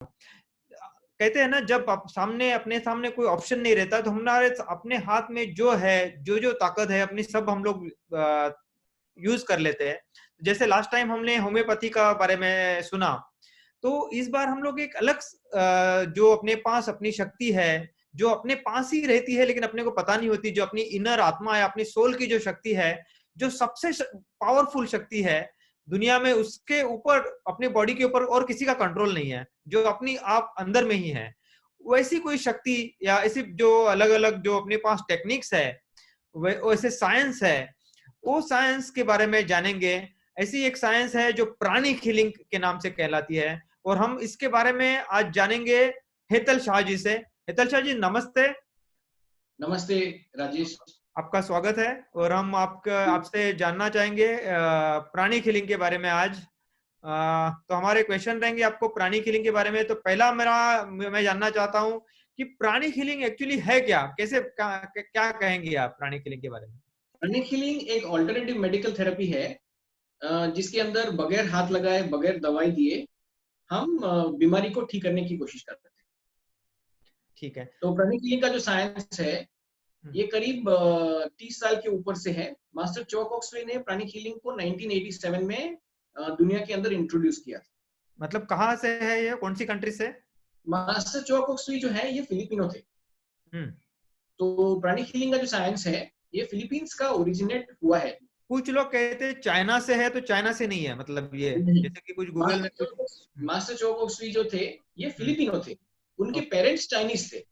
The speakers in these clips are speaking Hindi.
कहते हैं ना, जब आप सामने अपने सामने कोई ऑप्शन नहीं रहता तो हमारे अपने हाथ में जो है, जो ताकत है अपनी, सब हम लोग यूज कर लेते हैं। जैसे लास्ट टाइम हमने होम्योपैथी का बारे में सुना, तो इस बार हम लोग एक अलग जो अपने पास अपनी शक्ति है, जो अपने पास ही रहती है लेकिन अपने को पता नहीं होती, जो अपनी इनर आत्मा है, अपनी सोल की जो शक्ति है, जो सबसे पावरफुल शक्ति है दुनिया में, उसके ऊपर, अपने बॉडी के ऊपर और किसी का कंट्रोल नहीं है, जो अपनी आप अंदर में ही है। वैसी कोई शक्ति या ऐसी जो अलग अलग जो अपने पास टेक्निक्स है, वैसे साइंस है, वो साइंस के बारे में जानेंगे। ऐसी एक साइंस है जो प्राणिक हीलिंग के नाम से कहलाती है, और हम इसके बारे में आज जानेंगे हेतल शाह जी से। हेतल शाह जी, नमस्ते। नमस्ते राजेश। आपका स्वागत है, और हम आपसे जानना चाहेंगे प्राणिक हीलिंग के बारे में आज। तो हमारे क्वेश्चन रहेंगे आपको प्राणिक हीलिंग के बारे में। तो पहला मैं जानना चाहता हूँ कि प्राणिक हीलिंग एक्चुअली है क्या, कैसे क्या कहेंगे आप प्राणिक हीलिंग के बारे में? प्राणिक हीलिंग एक ऑल्टरनेटिव मेडिकल थेरेपी है जिसके अंदर बगैर हाथ लगाए, बगैर दवाई दिए हम बीमारी को ठीक करने की कोशिश करते हैं। ठीक है। तो प्राणिक हीलिंग का जो साइंस है ये करीब 30 साल के ऊपर से है। मास्टर चोक ऑक्सवे ने प्राणिक हीलिंग को 1987 में दुनिया के अंदर इंट्रोड्यूस किया था। मतलब कहाँ से है ये, कौन सी कंट्री से? मास्टर चोक ऑक्सवे जो है ये फिलिपिनो थे। तो प्राणिक हीलिंग का जो साइंस है ये फिलीपींस का ओरिजिनेट हुआ है। कुछ लोग कहते हैं चाइना से है, तो चाइना से नहीं है, मतलब ये जैसे कि कुछ गूगल में कुछ। मास्टर चोक ऑक्सवे जो थे ये फिलिपिनो थे, उनके पेरेंट्स चाइनीज थे।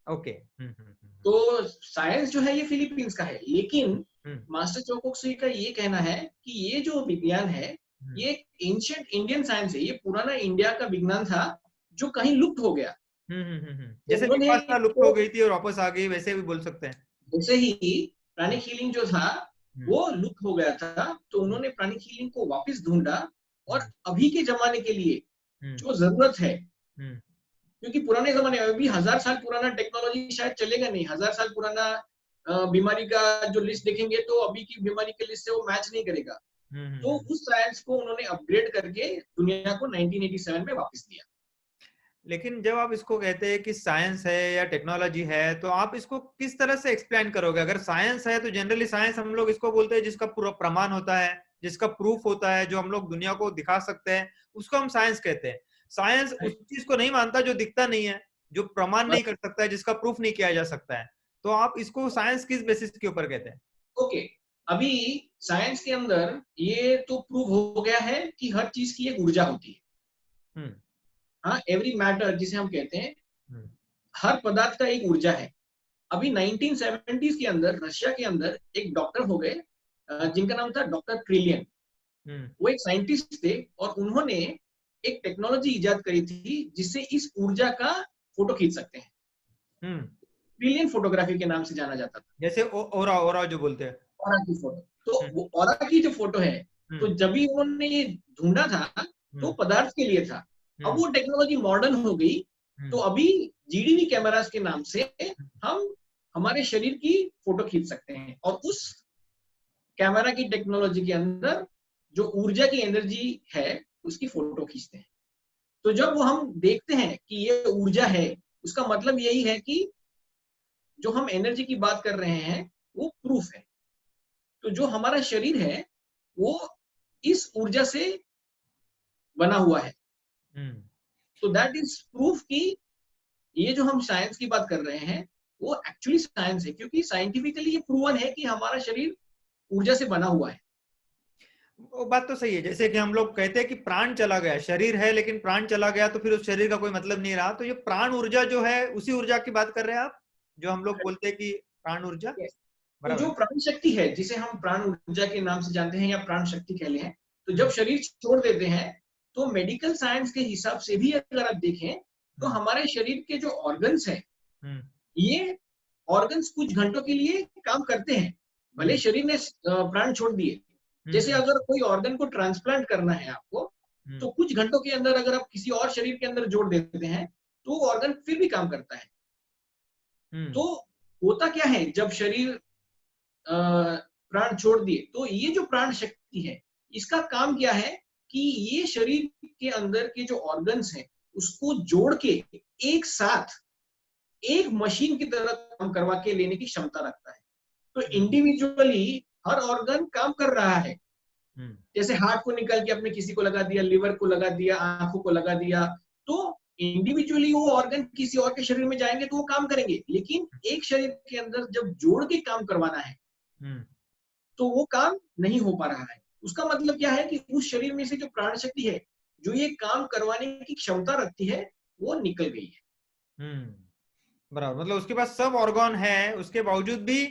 ओके। तो साइंस जो है ये फिलीपींस का है, लेकिन मास्टर चोक ऑक्सवे का ये कहना है कि ये जो विज्ञान है ये एंशिएंट इंडियन साइंस है, ये पुराना इंडिया का विज्ञान था जो कहीं लुप्त हो गया। जैसे विपासना लुप्त हो गई थी और वापस आ गई, वैसे भी बोल सकते हैं। वैसे ही प्राणिक हीलिंग जो था वो लुप्त हो गया था, तो उन्होंने प्राणिक हीलिंग को वापस ढूंढा और अभी के जमाने के लिए जो जरूरत है, क्योंकि पुराने जमाने में अभी 1000 साल पुराना टेक्नोलॉजी शायद चलेगा नहीं। 1000 साल पुराना बीमारी का जो लिस्ट देखेंगे तो अभी की बीमारी के लिस्ट से वो मैच नहीं करेगा। तो उस साइंस को उन्होंने अपग्रेड करके दुनिया को 1987 में वापस दिया। लेकिन जब आप इसको कहते हैं कि साइंस है या टेक्नोलॉजी है, तो आप इसको किस तरह से एक्सप्लेन करोगे? अगर साइंस है तो जनरली साइंस हम लोग इसको बोलते हैं जिसका पूरा प्रमाण होता है, जिसका प्रूफ होता है, जो हम लोग दुनिया को दिखा सकते हैं, उसको हम साइंस कहते हैं। साइंस उस चीज को नहीं मानता जो दिखता नहीं है, जो प्रमाण नहीं कर सकता है, जिसका प्रूफ नहीं किया जा सकता है। तो आप इसको साइंस किस बेसिस के ऊपर कहते हैं? ओके, अभी साइंस के अंदर ये तो प्रूव हो गया है कि हर चीज की एक ऊर्जा होती है। हाँ, एवरी मैटर जिसे हम कहते हैं, हर पदार्थ का एक ऊर्जा है। अभी 1970s के अंदर रशिया के अंदर एक डॉक्टर हो गए जिनका नाम था डॉक्टर ट्रिलियन। वो एक साइंटिस्ट थे और उन्होंने एक टेक्नोलॉजी इजाद करी थी जिससे इस ऊर्जा का फोटो खींच सकते हैं। ट्रिलियन फोटोग्राफी के नाम से जाना जाता था। जैसे ओरा जो बोलते हैं, ओरा की फोटो। तो वो ओरा की जो फोटो है, तो जब भी उन्होंने ये ढूंढा था तो पदार्थ के लिए था। अब वो टेक्नोलॉजी मॉडर्न हो गई, तो अभी जीडीवी कैमरास के नाम से हम हमारे शरीर की फोटो खींच सकते हैं और उस कैमरा की टेक्नोलॉजी के अंदर जो ऊर्जा की एनर्जी है उसकी फोटो खींचते हैं। तो जब वो हम देखते हैं कि ये ऊर्जा है, उसका मतलब यही है कि जो हम एनर्जी की बात कर रहे हैं वो प्रूफ है। तो जो हमारा शरीर है वो इस ऊर्जा से बना हुआ है। तो दैट इज प्रूफ कि ये जो हम साइंस की बात कर रहे हैं वो एक्चुअली साइंस है, क्योंकि साइंटिफिकली ये प्रूवन है कि हमारा शरीर ऊर्जा से बना हुआ है। वो बात तो सही है। जैसे कि हम लोग कहते हैं कि प्राण चला गया, शरीर है लेकिन प्राण चला गया, तो फिर उस शरीर का कोई मतलब नहीं रहा। तो ये प्राण ऊर्जा जो है, उसी ऊर्जा की बात कर रहे हैं आप, जो हम लोग बोलते हैं कि प्राण ऊर्जा। तो जो प्राण शक्ति है जिसे हम प्राण ऊर्जा के नाम से जानते हैं या प्राण शक्ति कह लें, तो जब शरीर छोड़ देते हैं तो मेडिकल साइंस के हिसाब से भी अगर आप देखें तो हमारे शरीर के जो ऑर्गन्स हैं, ये ऑर्गन्स कुछ घंटों के लिए काम करते हैं, भले शरीर ने प्राण छोड़ दिए। जैसे अगर कोई ऑर्गन को ट्रांसप्लांट करना है आपको, तो कुछ घंटों के अंदर अगर आप किसी और शरीर के अंदर जोड़ देते हैं तो वो ऑर्गन फिर भी काम करता है। तो होता क्या है, जब शरीर प्राण छोड़ दिए तो ये जो प्राण शक्ति है इसका काम क्या है कि ये शरीर के अंदर के जो ऑर्गन्स हैं उसको जोड़ के एक साथ एक मशीन की तरह काम करवा के लेने की क्षमता रखता है। तो इंडिविजुअली हर ऑर्गन काम कर रहा है। जैसे हार्ट को निकाल के आपने किसी को लगा दिया, लिवर को लगा दिया, आंखों को लगा दिया, तो इंडिविजुअली वो ऑर्गन किसी और के शरीर में जाएंगे तो वो काम करेंगे, लेकिन एक शरीर के अंदर जब जोड़ के काम करवाना है तो वो काम नहीं हो पा रहा है। उसका मतलब क्या है कि उस शरीर में से जो प्राण शक्ति है, जो ये काम करवाने की क्षमता रखती है, वो निकल गई है। बराबर, मतलब उसके पास सब ऑर्गन है, उसके बावजूद भी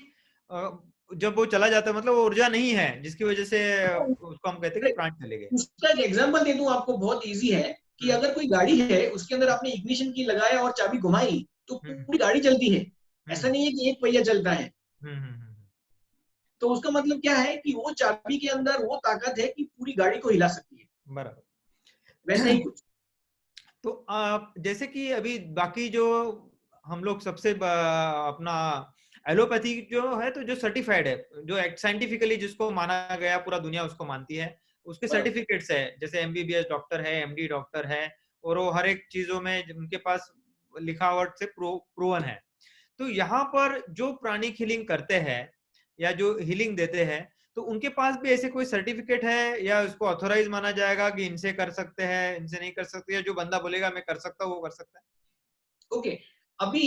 जब वो चला जाता है, मतलब वो ऊर्जा नहीं है जिसकी वजह से उसको हम कहते हैं कि प्राण चले गए। उसका एक एग्जांपल दे दूं आपको, बहुत इजी है कि अगर कोई गाड़ी है, उसके अंदर आपने इग्निशन की लगाया और चाबी घुमाई तो पूरी गाड़ी चलती है। ऐसा नहीं है कि एक पहिया चलता है। तो उसका मतलब क्या है कि वो चाबी के अंदर वो ताकत है कि पूरी गाड़ी को हिला सकती है। बराबर। वैसे ही कुछ। तो आप जैसे कि अभी बाकी जो हम लोग सबसे अपना एलोपैथी जो है, तो जो सर्टिफाइड है, जो साइंटिफिकली जिसको माना गया, पूरा दुनिया उसको मानती है, उसके सर्टिफिकेट्स है, जैसे एमबीबीएस डॉक्टर है, एमडी डॉक्टर है, और वो हर एक चीजों में उनके पास लिखावट से प्रूवन है। तो यहाँ पर जो प्राणिक हीलिंग करते हैं या जो हीलिंग देते हैं, तो उनके पास भी ऐसे कोई सर्टिफिकेट है, या उसको ऑथोराइज माना जाएगा कि इनसे कर सकते हैं, इनसे नहीं कर सकते, या जो बंदा बोलेगा मैं कर सकता हूँ वो कर सकता है? ओके, अभी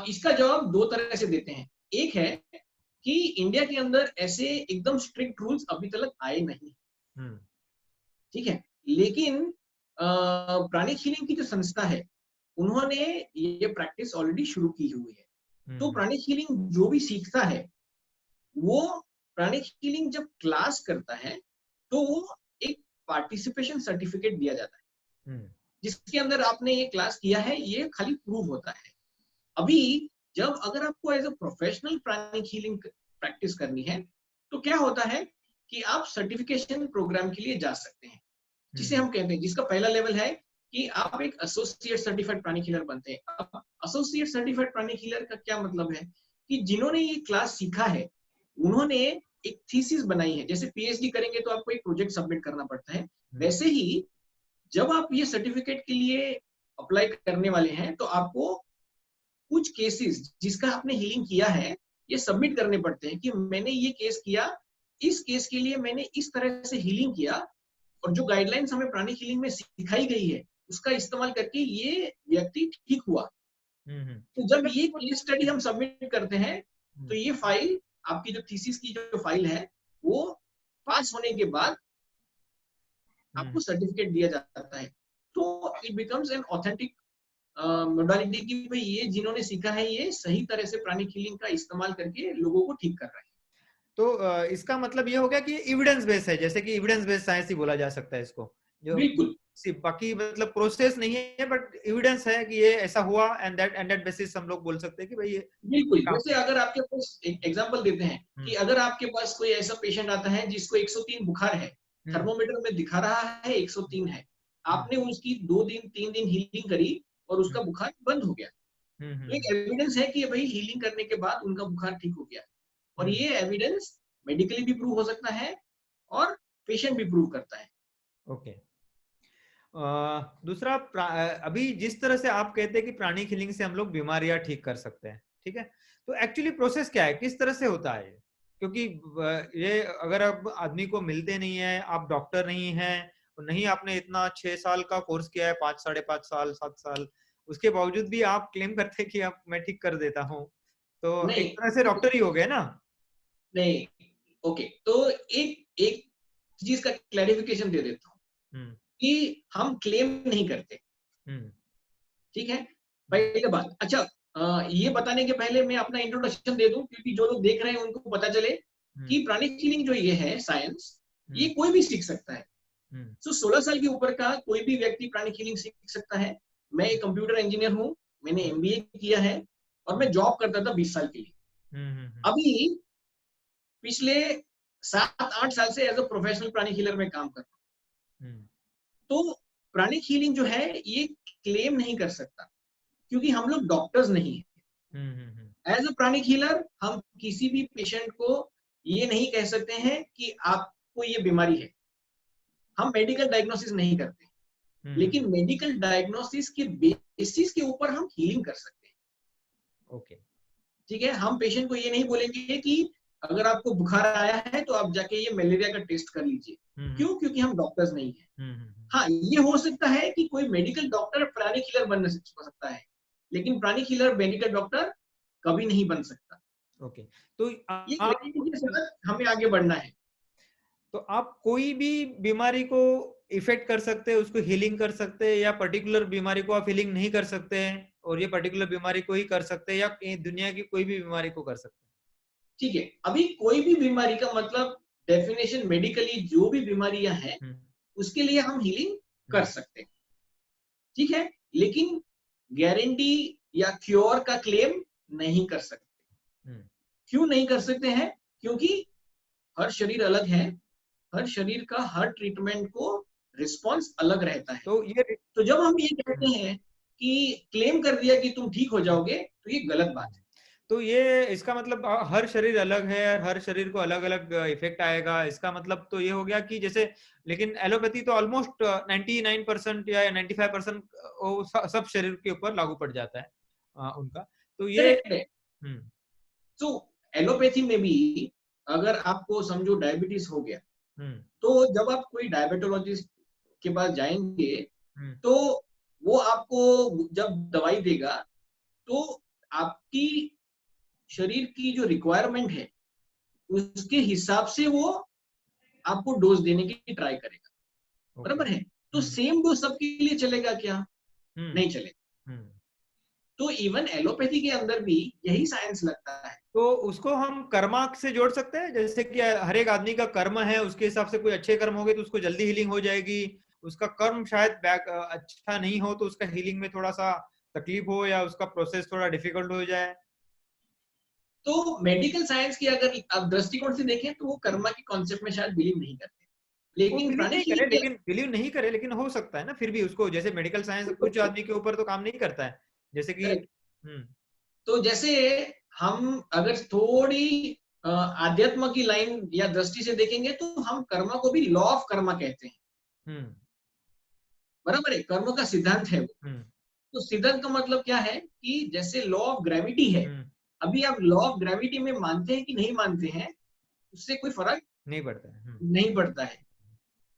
इसका जवाब दो तरह से देते हैं। एक है कि इंडिया के अंदर ऐसे एकदम स्ट्रिक्ट रूल्स अभी तक आए नहीं, ठीक है, लेकिन प्राणिक हीलिंग की जो संस्था है, उन्होंने ये प्रैक्टिस ऑलरेडी शुरू की हुई है। तो प्राणिक हीलिंग जो भी सीखता है, वो प्राणिक हीलिंग जब क्लास करता है तो वो एक पार्टिसिपेशन सर्टिफिकेट दिया जाता है, जिसके अंदर आपने ये क्लास किया है, ये खाली प्रूव होता है। अभी जब अगर आपको as a professional pranic healing practice करनी है, तो क्या होता है कि आप सर्टिफिकेशन प्रोग्राम के लिए जा सकते हैं, जिसे हम कहते हैं, जिसका पहला लेवल है कि आप एक एसोसिएट सर्टिफाइड प्राणिक हीलर बनते हैं। अब एसोसिएट सर्टिफाइड प्राणिक हीलर का क्या मतलब है कि जिन्होंने ये क्लास सीखा है, उन्होंने एक थीसिस बनाई है। जैसे पीएचडी करेंगे तो आपको एक प्रोजेक्ट सबमिट करना पड़ता है, वैसे ही जब आप ये सर्टिफिकेट के लिए अप्लाई करने वाले हैं, तो आपको कुछ केसेस जिसका आपने हीलिंग किया है, ये सबमिट करने पड़ते हैं कि मैंने ये केस किया, इस केस के लिए मैंने इस तरह से हीलिंग किया, और जो गाइडलाइंस हमें प्राणिक हीलिंग में सिखाई गई है, उसका इस्तेमाल करके ये व्यक्ति ठीक हुआ। तो जब ये केस स्टडी हम सबमिट करते हैं, तो ये फाइल, आपकी जो थीसिस की जो फाइल है, वो पास होने के बाद आपको सर्टिफिकेट दिया जाता है। तो it becomes an authentic modality की भाई ये जिन्होंने सीखा है, ये सही तरह से प्राणिक हीलिंग का इस्तेमाल करके लोगों को ठीक कर रहा है। तो इसका मतलब ये हो गया कि एविडेंस बेस है, जैसे कि एविडेंस बेस साइंस ही बोला जा सकता है इसको, जो बिल्कुल सिर्फ बाकी मतलब प्रोसेस नहीं है, बट एविडेंस है कि ये ऐसा हुआ, एंड दैट बेसिस हम लोग बोल सकते हैं कि भाई ये बिल्कुल। जैसे अगर आपके पास एक एग्जांपल देते हैं कि अगर आपके पास कोई ऐसा पेशेंट आता है जिसको 103 बुखार है, थर्मोमीटर में दिखा रहा है 103 है, आपने उसकी 2 दिन 3 दिन हीलिंग करी और उसका बुखार बंद हो गया, तो एक एविडेंस है कि भाई हीलिंग करने के बाद उनका बुखार ठीक हो गया। और ये एविडेंस मेडिकली भी प्रूव हो सकता है और पेशेंट भी प्रूव करता है। ओके। दूसरा, अभी जिस तरह से आप कहते हैं कि प्राणिक हीलिंग से हम लोग बीमारियां ठीक कर सकते हैं, ठीक है, तो एक्चुअली प्रोसेस क्या है, किस तरह से होता है? क्योंकि ये अगर अब आदमी को मिलते नहीं है, आप डॉक्टर नहीं है, नहीं आपने इतना 6 साल का कोर्स किया है, 5 साढ़े 5 साल 7 साल, उसके बावजूद भी आप क्लेम करते हैं कि आप मैं ठीक कर देता हूँ, तो एक तरह से डॉक्टर ही हो गए ना? नहीं, ओके, तो एक एक चीज का क्लैरिफिकेशन दे देता हूँ कि हम क्लेम नहीं करते, ठीक है, पहले बात। अच्छा, ये बताने के पहले मैं अपना इंट्रोडक्शन दे दूं, क्योंकि जो लोग देख रहे हैं उनको पता चले कि प्राणिक हीलिंग जो ये है साइंस, ये कोई भी सीख सकता है। तो 16 साल के ऊपर का कोई भी व्यक्ति प्राणिक हीलिंग सीख सकता है। मैं एक कंप्यूटर इंजीनियर हूँ, मैंने एमबीए किया है और मैं जॉब करता था 20 साल के लिए। अभी पिछले 7-8 साल से as a professional pranic healer में काम कर रहा हूँ। तो प्राणिक हीलिंग जो है ये क्लेम नहीं कर सकता, क्योंकि हम लोग डॉक्टर्स नहीं है। एज अ प्राणिक हीलर हम किसी भी पेशेंट को ये नहीं कह सकते हैं कि आपको ये बीमारी है। हम मेडिकल डायग्नोसिस नहीं करते, लेकिन मेडिकल डायग्नोसिस के बेसिस के ऊपर हम हीलिंग कर सकते हैं। ओके, ठीक है, हम पेशेंट को ये नहीं बोलेंगे कि अगर आपको बुखार आया है तो आप जाके ये मलेरिया का टेस्ट कर लीजिए। क्यों? क्योंकि हम डॉक्टर्स नहीं है। हाँ, ये हो सकता है कि कोई मेडिकल डॉक्टर प्राणी किलर बन सकता है, लेकिन प्राणी किलर मेडिकल डॉक्टर कभी नहीं बन सकता। ओके, तो ये क्वालिटी के साथ हमें आगे बढ़ना है। तो आप कोई भी बीमारी को इफेक्ट कर सकते हैं, उसको हीलिंग कर सकते हैं, या पर्टिकुलर बीमारी को आप हीलिंग नहीं कर सकते हैं और ये पर्टिकुलर बीमारी को ही कर सकते हैं, या दुनिया की कोई भी बीमारी को कर सकते हैं? ठीक है, अभी कोई भी बीमारी का मतलब डेफिनेशन मेडिकली जो भी बीमारियां हैं उसके लिए हम हीलिंग कर सकते हैं। ठीक है, लेकिन गारंटी या क्योर का क्लेम नहीं कर सकते। क्यों नहीं कर सकते हैं? क्योंकि हर शरीर अलग है, हर शरीर का हर ट्रीटमेंट को रिस्पॉन्स अलग रहता है। तो जब हम ये कहते हैं कि क्लेम कर दिया कि तुम ठीक हो जाओगे, तो ये गलत बात है। तो ये इसका मतलब हर शरीर अलग है, हर शरीर को अलग अलग इफेक्ट आएगा, इसका मतलब तो ये हो गया कि जैसे, लेकिन एलोपैथी तो ऑलमोस्ट 99% या 95% सब शरीर के ऊपर लागू पड़ जाता है उनका, तो ये तो एलोपैथी में भी अगर आपको समझो डायबिटीज हो गया, तो जब आप कोई डायबिटोलॉजिस्ट के पास जाएंगे तो वो आपको जब दवाई देगा तो आपकी शरीर की जो रिक्वायरमेंट है उसके हिसाब से वो आपको डोज देने की ट्राई करेगा। बराबर है? तो सेम डोज सबके लिए चलेगा क्या? नहीं चलेगा। तो इवन एलोपैथी के अंदर भी यही साइंस लगता है। तो उसको हम कर्मा से जोड़ सकते हैं, जैसे कि हर एक आदमी का कर्म है, उसके हिसाब से कोई अच्छे कर्म हो गए तो उसको जल्दी हीलिंग हो जाएगी, उसका कर्म शायद अच्छा नहीं हो तो उसका हीलिंग में थोड़ा सा तकलीफ हो या उसका प्रोसेस थोड़ा डिफिकल्ट हो जाए। तो मेडिकल साइंस की अगर आप दृष्टिकोण से देखें तो वो कर्मा के कॉन्सेप्ट में शायद बिलीव नहीं करते, लेकिन बिलीव नहीं करे, लेकिन हो सकता है ना फिर भी उसको, जैसे मेडिकल साइंस कुछ आदमी के ऊपर तो काम नहीं करता है, जैसे कि तो जैसे हम अगर थोड़ी आध्यात्म की लाइन या दृष्टि से देखेंगे तो हम कर्मा को भी लॉ ऑफ कर्मा कहते हैं। बराबर है? कर्म का सिद्धांत है वो। तो सिद्धांत का मतलब क्या है कि जैसे लॉ ऑफ ग्रेविटी है, अभी आप लॉ ऑफ ग्रेविटी में मानते हैं कि नहीं मानते हैं, उससे कोई फर्क नहीं पड़ता है। नहीं पड़ता है,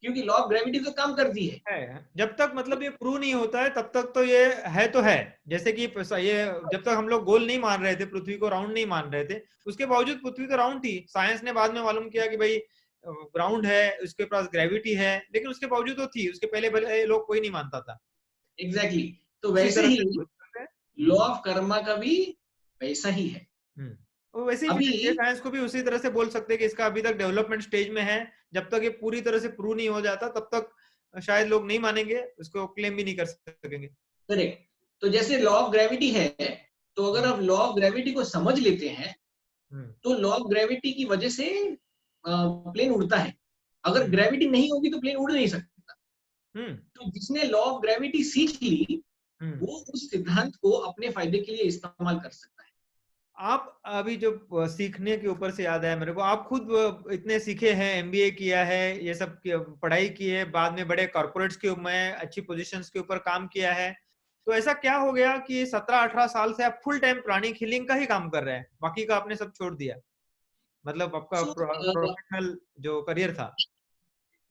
क्योंकि लॉ ऑफ ग्रेविटी तो काम करती है। जब तक मतलब ये प्रूव नहीं होता है तब तक तो ये है तो है, जैसे कि ये जब तक हम लोग गोल नहीं मान रहे थे, पृथ्वी को राउंड नहीं मान रहे थे, उसके बावजूद पृथ्वी तो राउंड थी। साइंस ने बाद में मालूम किया कि भाई ग्राउंड है, उसके पास ग्रेविटी है, लेकिन उसके बावजूद तो थी, उसके पहले भले लोग कोई नहीं मानता था। एग्जैक्टली तो वैसे ही लॉ ऑफ कर्मा का भी वैसा ही है। वैसे ही ये साइंस को भी उसी तरह से बोल सकते हैं कि इसका अभी तक डेवलपमेंट स्टेज में है, जब तक ये पूरी तरह से प्रूव नहीं हो जाता तब तक शायद लोग नहीं मानेंगे, उसको क्लेम भी नहीं कर सकेंगे। करेक्ट। तो जैसे लॉ ऑफ ग्रेविटी है, तो अगर आप लॉ ऑफ ग्रेविटी को समझ लेते हैं तो लॉ ऑफ ग्रेविटी की वजह से प्लेन उड़ता है। अगर ग्रेविटी नहीं होगी तो प्लेन उड़ नहीं सकता। तो जिसने लॉ ऑफ ग्रेविटी सीख ली वो उस सिद्धांत को अपने फायदे के लिए इस्तेमाल कर सकता है। आप अभी जो सीखने के ऊपर से याद आया मेरे को, आप खुद इतने सीखे हैं, एमबीए किया है, ये सब पढ़ाई की है, बाद में बड़े कॉर्पोरेट्स के में अच्छी पोजीशंस के ऊपर काम किया है, तो ऐसा क्या हो गया कि 17-18 साल से आप फुल टाइम प्राणिक हीलिंग का ही काम कर रहे हैं, बाकी का आपने सब छोड़ दिया, मतलब आपका प्रोफेशनल जो करियर था?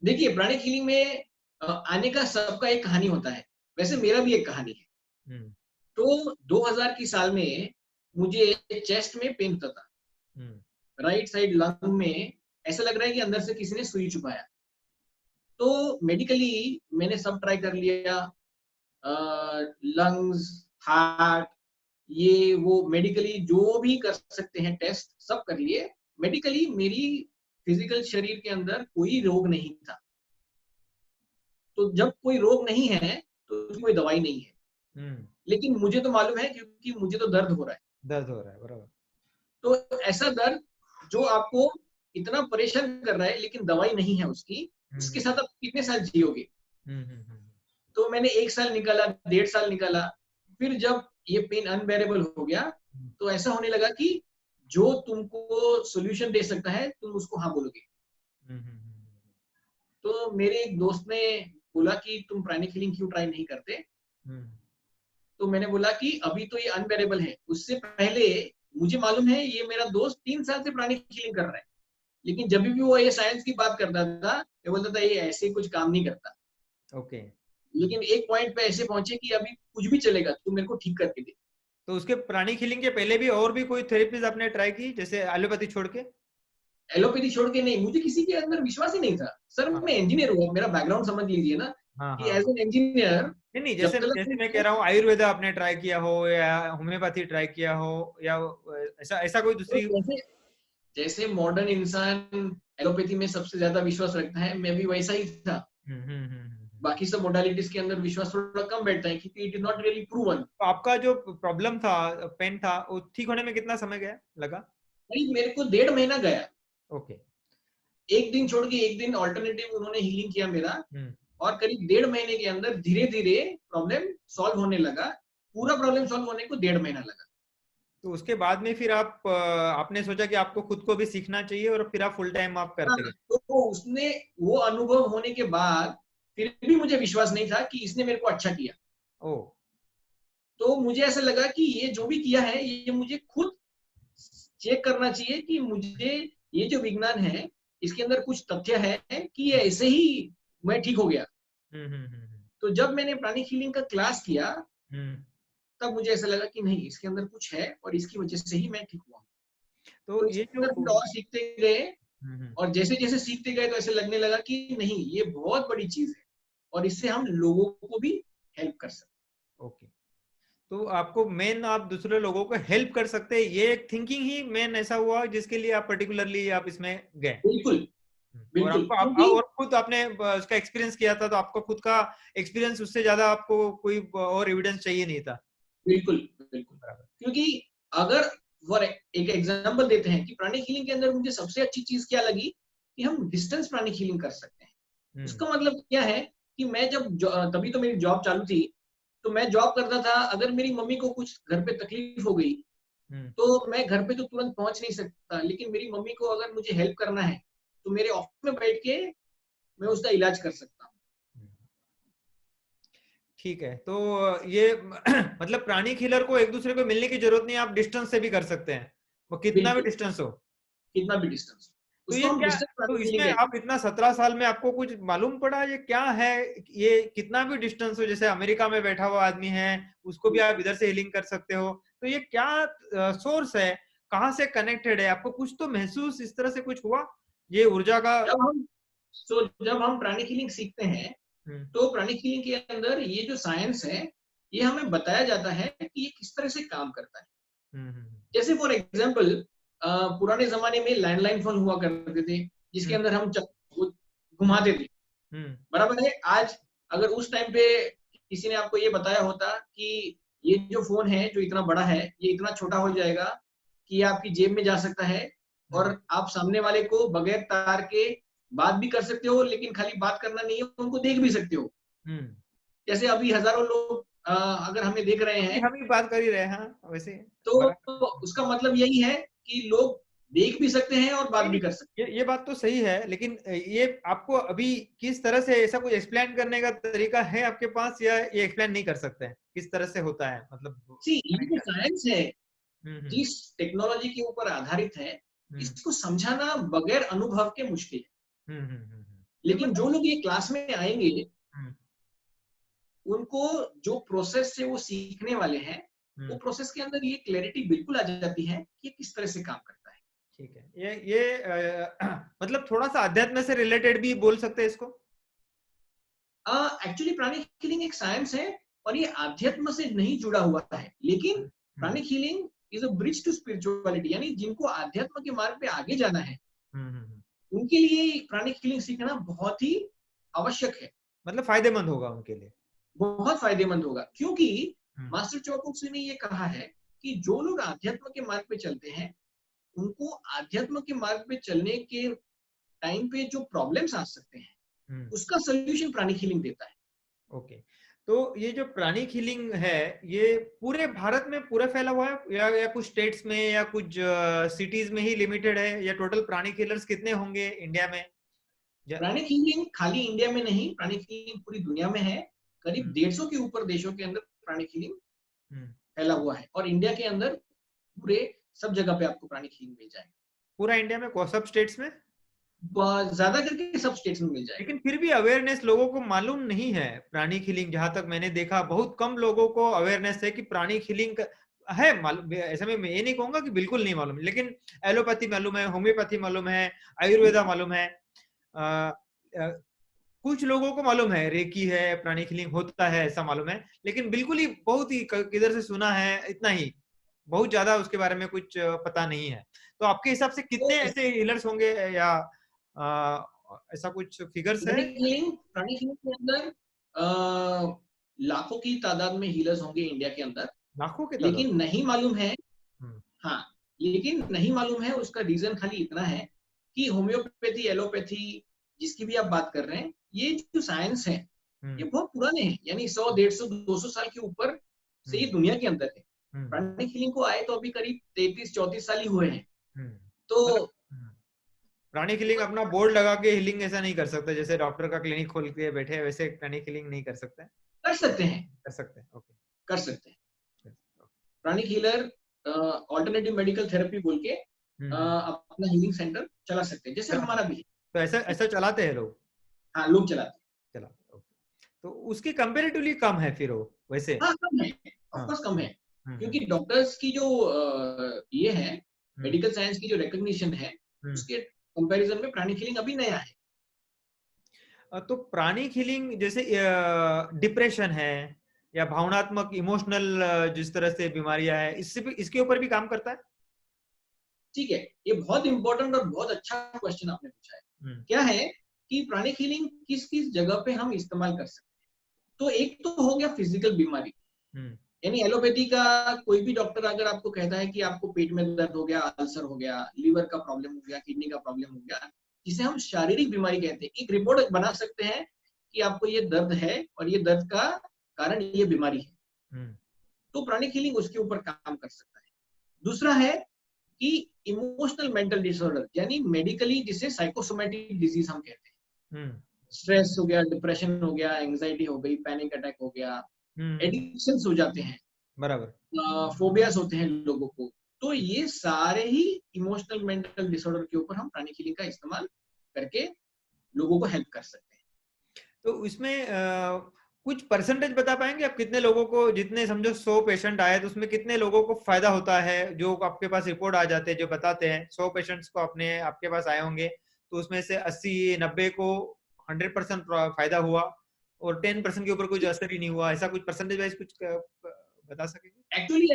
देखिए, प्राणिक हीलिंग में आने का सबका एक कहानी होता है, वैसे मेरा भी एक कहानी है। तो 2000 की साल में मुझे चेस्ट में पेन होता था, राइट साइड लंग में ऐसा लग रहा है कि अंदर से किसी ने सुई चुभाया। तो मेडिकली मैंने सब ट्राई कर लिया, लंग्स, हार्ट, ये वो मेडिकली जो भी कर सकते हैं टेस्ट सब कर लिए। मेडिकली मेरी फिजिकल शरीर के अंदर कोई रोग नहीं था। तो जब कोई रोग नहीं है तो कोई दवाई नहीं है, लेकिन मुझे तो मालूम है क्योंकि मुझे तो दर्द हो रहा है। बराबर। तो ऐसा दर्द जो आपको इतना परेशान कर रहा है लेकिन दवाई नहीं है उसकी, इसके साथ आप कितने साल जियोगे? तो मैंने 1 साल निकाला, 1.5 साल निकाला, फिर जब ये पेन अनबेरेबल हो गया तो ऐसा होने लगा कि जो तुमको सोल्यूशन दे सकता है तुम उसको हाँ बोलोगे। तो मेरे एक दोस्त ने बोला कि तुम प्राणिक हीलिंग क्यों ट्राई नहीं करते, तो मैंने बोला कि अभी तो ये अनबेरेबल है। उससे पहले मुझे मालूम है ये मेरा दोस्त 3 साल से प्राणिक हीलिंग कर रहा है, लेकिन जब भी वो ये साइंस की बात करता था, मैं बोलता था ये ऐसे कुछ काम नहीं करता। ओके। लेकिन एक पॉइंट पे ऐसे पहुंचे कि अभी कुछ भी चलेगा, तू मेरे को ठीक करके दे। तो उसके प्राणिक हीलिंग के पहले भी और भी कोई थेरेपीज आपने ट्राई की, जैसे एलोपैथी छोड़ के? एलोपैथी छोड़ के नहीं, मुझे किसी के अंदर विश्वास ही नहीं था सर। हाँ मैं इंजीनियर हूँ, मेरा बैकग्राउंड समझ लीजिए ना हाँ कि हाँ एज हाँ। एन इंजीनियर नहीं नहीं, जब जैसे तक जैसे मैं कह रहा हूँ आयुर्वेद आपने ट्राई किया हो या होम्योपैथी ट्राई किया हो, या ऐसा ऐसा कोई तो दूसरी? जैसे जैसे मॉडर्न इंसान एलोपैथी में सबसे ज्यादा विश्वास रखता है, मैं भी वैसा ही था। बाकी सब मोडालिटीज के अंदर विश्वास थोड़ा कम बैठता है क्योंकि it is not really proven. तो आपका जो प्रॉब्लम था, पेन था, वो ठीक होने में कितना समय गया लगा? भाई मेरे को 1.5 महीना गया। ओके। एक दिन छोड़ के एक दिन ऑल्टरनेटिव उन्होंने हीलिंग किया मेरा, हम्म। और करीब 1.5 महीने के अंदर धीरे धीरे प्रॉब्लम सॉल्व होने लगा। पूरा प्रॉब्लम सॉल्व होने को 1.5 महीना लगा। तो उसके बाद में फिर आप आपने सोचा कि आपको खुद को भी सीखना चाहिए और फिर आप फुल टाइम आप हाँ, करते गए? तो उसने वो अनुभव होने के बाद फिर भी मुझे विश्वास नहीं था कि इसने मेरे को अच्छा किया। ओ। तो मुझे ऐसा लगा कि ये जो भी किया है ये मुझे खुद चेक करना चाहिए कि मुझे ये जो विज्ञान है इसके अंदर कुछ तथ्य है कि ये ऐसे ही मैं ठीक हो गया। तो जब मैंने प्राणिक हीलिंग का क्लास किया हम्म। तब मुझे ऐसा लगा कि नहीं, इसके अंदर कुछ है और इसकी वजह से ही मैं ठीक हुआ। तो तो ये इसके जो अंदर फिर और सीखते गए, हम्म। और जैसे जैसे सीखते गए तो ऐसे लगने लगा कि नहीं, ये बहुत बड़ी चीज है और इससे हम लोगों को भी हेल्प कर सकते ओके। तो आपको मेन आप दूसरे लोगों को हेल्प कर सकते हैं, ये एक थिंकिंग ही मेन ऐसा हुआ जिसके लिए आप पर्टिकुलरली आप इसमें गए? हैं। बिल्कुल और बिल्कुल, आपको क्योंकि और खुद आपने उसका एक्सपीरियंस किया था, तो आपको खुद का एक्सपीरियंस, उससे ज्यादा आपको कोई और एविडेंस चाहिए नहीं था? बिल्कुल बिल्कुल, बराबर। क्योंकि अगर फॉर एक एग्जांपल देते हैं कि प्राणिक हीलिंग के अंदर मुझे सबसे अच्छी चीज क्या लगी कि हम डिस्टेंस प्राणिक हीलिंग कर सकते हैं। उसका मतलब क्या है कि मैं जब तभी तो मेरी जॉब चालू थी, तो मैं जॉब करता था। अगर मेरी मम्मी को कुछ घर पे तकलीफ हो गई तो मैं घर पे तो तुरंत पहुंच नहीं सकता, लेकिन मेरी मम्मी को अगर मुझे हेल्प करना है तो मेरे ऑफिस में बैठ के मैं उसका इलाज कर सकता हूँ। ठीक है। तो ये मतलब प्राणी खिलर को एक दूसरे को मिलने की जरूरत नहीं, आप डिस्टेंस से भी कर सकते हैं, वो कितना भी बिल्कुल, डिस्टेंस हो। कितना भी डिस्टेंस, तो उसको ये हम क्या, डिस्टेंस तो प्राणिक हीलिंग इसमें कहते आप इतना 17 साल में आपको कुछ मालूम पड़ा ये क्या है? ये कितना भी डिस्टेंस हो, जैसे अमेरिका में बैठा हुआ आदमी है उसको भी हैं। आप इधर से हीलिंग कर सकते हो, तो ये क्या सोर्स है, कहाँ से कनेक्टेड है? आपको कुछ तो महसूस इस तरह से कुछ हुआ ये ऊर्जा का? जब हम प्राणिक हीलिंग सीखते हैं हम्म। तो प्राणिक हीलिंग के अंदर ये जो साइंस है ये हमें बताया जाता है कि ये किस तरह से काम करता है। जैसे फॉर एग्जाम्पल पुराने जमाने में लैंडलाइन फोन हुआ करते थे जिसके अंदर हम घुमाते थे, बराबर है। आज अगर उस टाइम पे किसी ने आपको ये बताया होता कि ये जो फोन है जो इतना बड़ा है ये इतना छोटा हो जाएगा कि ये आपकी जेब में जा सकता है और आप सामने वाले को बगैर तार के बात भी कर सकते हो, लेकिन खाली बात करना नहीं है, उनको देख भी सकते हो। जैसे अभी हजारों लोग अगर हमें देख रहे हैं हम ही बात कर ही रहे हैं, हाँ वैसे। तो उसका मतलब यही है कि लोग देख भी सकते हैं और बात नहीं भी नहीं, कर सकते ये बात तो सही है, लेकिन ये आपको अभी किस तरह से ऐसा कुछ एक्सप्लेन करने का तरीका है आपके पास, या ये एक्सप्लेन नहीं कर सकते हैं किस तरह से होता है, मतलब हैं। सी ये जो साइंस है हम्म। जिस टेक्नोलॉजी के ऊपर आधारित है हम्म। इसको समझाना बगैर अनुभव के मुश्किल है। ये लेकिन मतलब जो लोग ये क्लास में आएंगे हम्म। उनको जो प्रोसेस से वो सीखने वाले हैं वो प्रोसेस के अंदर ये क्लैरिटी बिल्कुल आ जाती है कि ये किस तरह से काम करता है। ठीक है, ये मतलब थोड़ा सा अध्यात्म से रिलेटेड भी बोल सकते हैं इसको? एक्चुअली प्राणिक हीलिंग एक साइंस है और ये आध्यात्म से नहीं जुड़ा हुआ है, लेकिन pranic healing is a bridge to spirituality, यानी जिनको आध्यात्म के मार्ग पे आगे जाना है उनके लिए प्राणिक हीलिंग सीखना बहुत ही आवश्यक है, मतलब फायदेमंद होगा उनके लिए। बहुत फायदेमंद होगा। क्योंकि हम्म। मास्टर चौकसी ने ये कहा है कि जो लोग आध्यात्म के मार्ग पे चलते हैं उनको आध्यात्म के मार्ग पे चलने के टाइम पे जो प्रॉब्लम्स आ सकते हैं उसका सोल्यूशन प्राणिक हीलिंग देता है। ओके। तो ये जो प्राणिक हीलिंग है ये पूरे भारत में पूरा फैला हुआ है, या कुछ स्टेट्स में या कुछ सिटीज में ही लिमिटेड है, या टोटल प्राणिक हीलर्स कितने होंगे इंडिया में प्राणिक हीलिंग खाली इंडिया में नहीं, प्राणिक हीलिंग पूरी दुनिया में है। करीब 150 के ऊपर देशों के अंदर प्राणिक हीलिंग फैला हुआ है, और इंडिया के अंदर पूरे सब जगह पे आपको प्राणिक हीलिंग मिल जाएगा। पूरा इंडिया में सब स्टेट्स में, ज्यादा करके सब स्टेट्स में मिल जाएगा। लेकिन फिर भी अवेयरनेस लोगों को मालूम नहीं है प्राणिक हीलिंग। जहां तक मैंने देखा, बहुत कम लोगों को अवेयरनेस है कि प्राणिक हीलिंग है। ऐसा मैं ये नहीं कहूंगा कि बिल्कुल नहीं मालूम, लेकिन एलोपैथी मालूम है, होम्योपैथी मालूम है, आयुर्वेदा मालूम है। कुछ लोगों को मालूम है रेकी है, प्राणिक हीलिंग होता है, ऐसा मालूम है, लेकिन बिल्कुल ही बहुत ही किधर से सुना है, इतना ही, बहुत ज्यादा उसके बारे में कुछ पता नहीं है। तो आपके हिसाब से कितने ऐसे हीलर्स होंगे, या ऐसा कुछ फिगर्स है? प्राणिक हीलिंग के अंदर लाखों की तादाद में हीलर्स होंगे इंडिया के अंदर, लाखों के तादाद, लेकिन नहीं मालूम है। हाँ, लेकिन नहीं मालूम है, उसका रीजन खाली इतना है कि होम्योपैथी, एलोपैथी, जिसकी भी आप बात कर रहे हैं, ये जो साइंस है ये बहुत पुराने हैं, यानी 100, 150, 200 साल के ऊपर से ये दुनिया के अंदर है। प्राणिक हीलिंग को आए तो अभी करीब 33-34 साल ही हुए हैं। तो प्राणिक हीलिंग अपना बोर्ड लगा के हीलिंग ऐसा नहीं कर सकते, जैसे डॉक्टर का क्लिनिक खोल के बैठे हैं वैसे प्राणिक हीलिंग नहीं कर सकते? कर सकते हैं, कर सकते हैं, ओके, कर सकते हैं। प्राणिक हीलर ऑल्टरनेटिव मेडिकल थेरेपी बोल के अपना हीलिंग सेंटर चला सकते हैं, जैसे हमारा भी। तो ऐसा चलाते हैं लोग? हाँ, लोग चलाते हैं। तो उसकी कंपैरेटिवली कम है फिर वो वैसे? हाँ, कम है, ऑफकोर्स कम है, क्योंकि डॉक्टर्स की जो ये है, मेडिकल साइंस की जो रिकॉग्निशन है, उसके कंपैरिजन में प्राणिक हीलिंग अभी नया है। तो प्राणिक हीलिंग जैसे डिप्रेशन है या भावनात्मक इमोशनल जिस तरह से बीमारियां है, इसके ऊपर भी काम करता है? ठीक है, ये बहुत इंपॉर्टेंट और बहुत अच्छा क्वेश्चन आपने पूछा है। क्या है कि प्राणिक हीलिंग किस किस जगह पे हम इस्तेमाल कर सकते हैं। तो एक तो हो गया फिजिकल बीमारी, यानी एलोपैथी का कोई भी डॉक्टर अगर आपको कहता है कि आपको पेट में दर्द हो गया, अल्सर हो गया, लीवर का प्रॉब्लम हो गया, किडनी का प्रॉब्लम हो गया, जिसे हम शारीरिक बीमारी कहते हैं, एक रिपोर्ट बना सकते हैं कि आपको ये दर्द है और ये दर्द का कारण ये बीमारी है, तो प्राणिक हीलिंग उसके ऊपर काम कर सकता है। दूसरा है कि इमोशनल मेंटल डिसऑर्डर, यानी मेडिकली जिसे साइकोसोमेटिक डिजीज हम कहते हैं, स्ट्रेस हो गया, डिप्रेशन हो गया, एंजाइटी हो गई, पैनिक अटैक हो गया, एडिक्शंस हो जाते हैं, बराबर, फोबियास होते हैं लोगों को, तो ये सारे ही इमोशनल मेंटल डिसऑर्डर के ऊपर हम प्राणिक हीलिंग का इस्तेमाल करके लोगों को हेल्प कर सकते हैं। तो इसमें कुछ परसेंटेज बता पाएंगे आप, कितने लोगों को, जितने समझो 100 पेशेंट आए तो उसमें कितने लोगों को फायदा होता है? जो आपके पास रिपोर्ट आ जाते हैं, जो बताते हैं 100 पेशेंट्स को आपके पास आए होंगे, तो उसमें से 80-90 को 100% फायदा हुआ और 10% के ऊपर कुछ असर ही नहीं हुआ, ऐसा कुछ परसेंटेज वाइज कुछ बता सकेंगे? एक्चुअली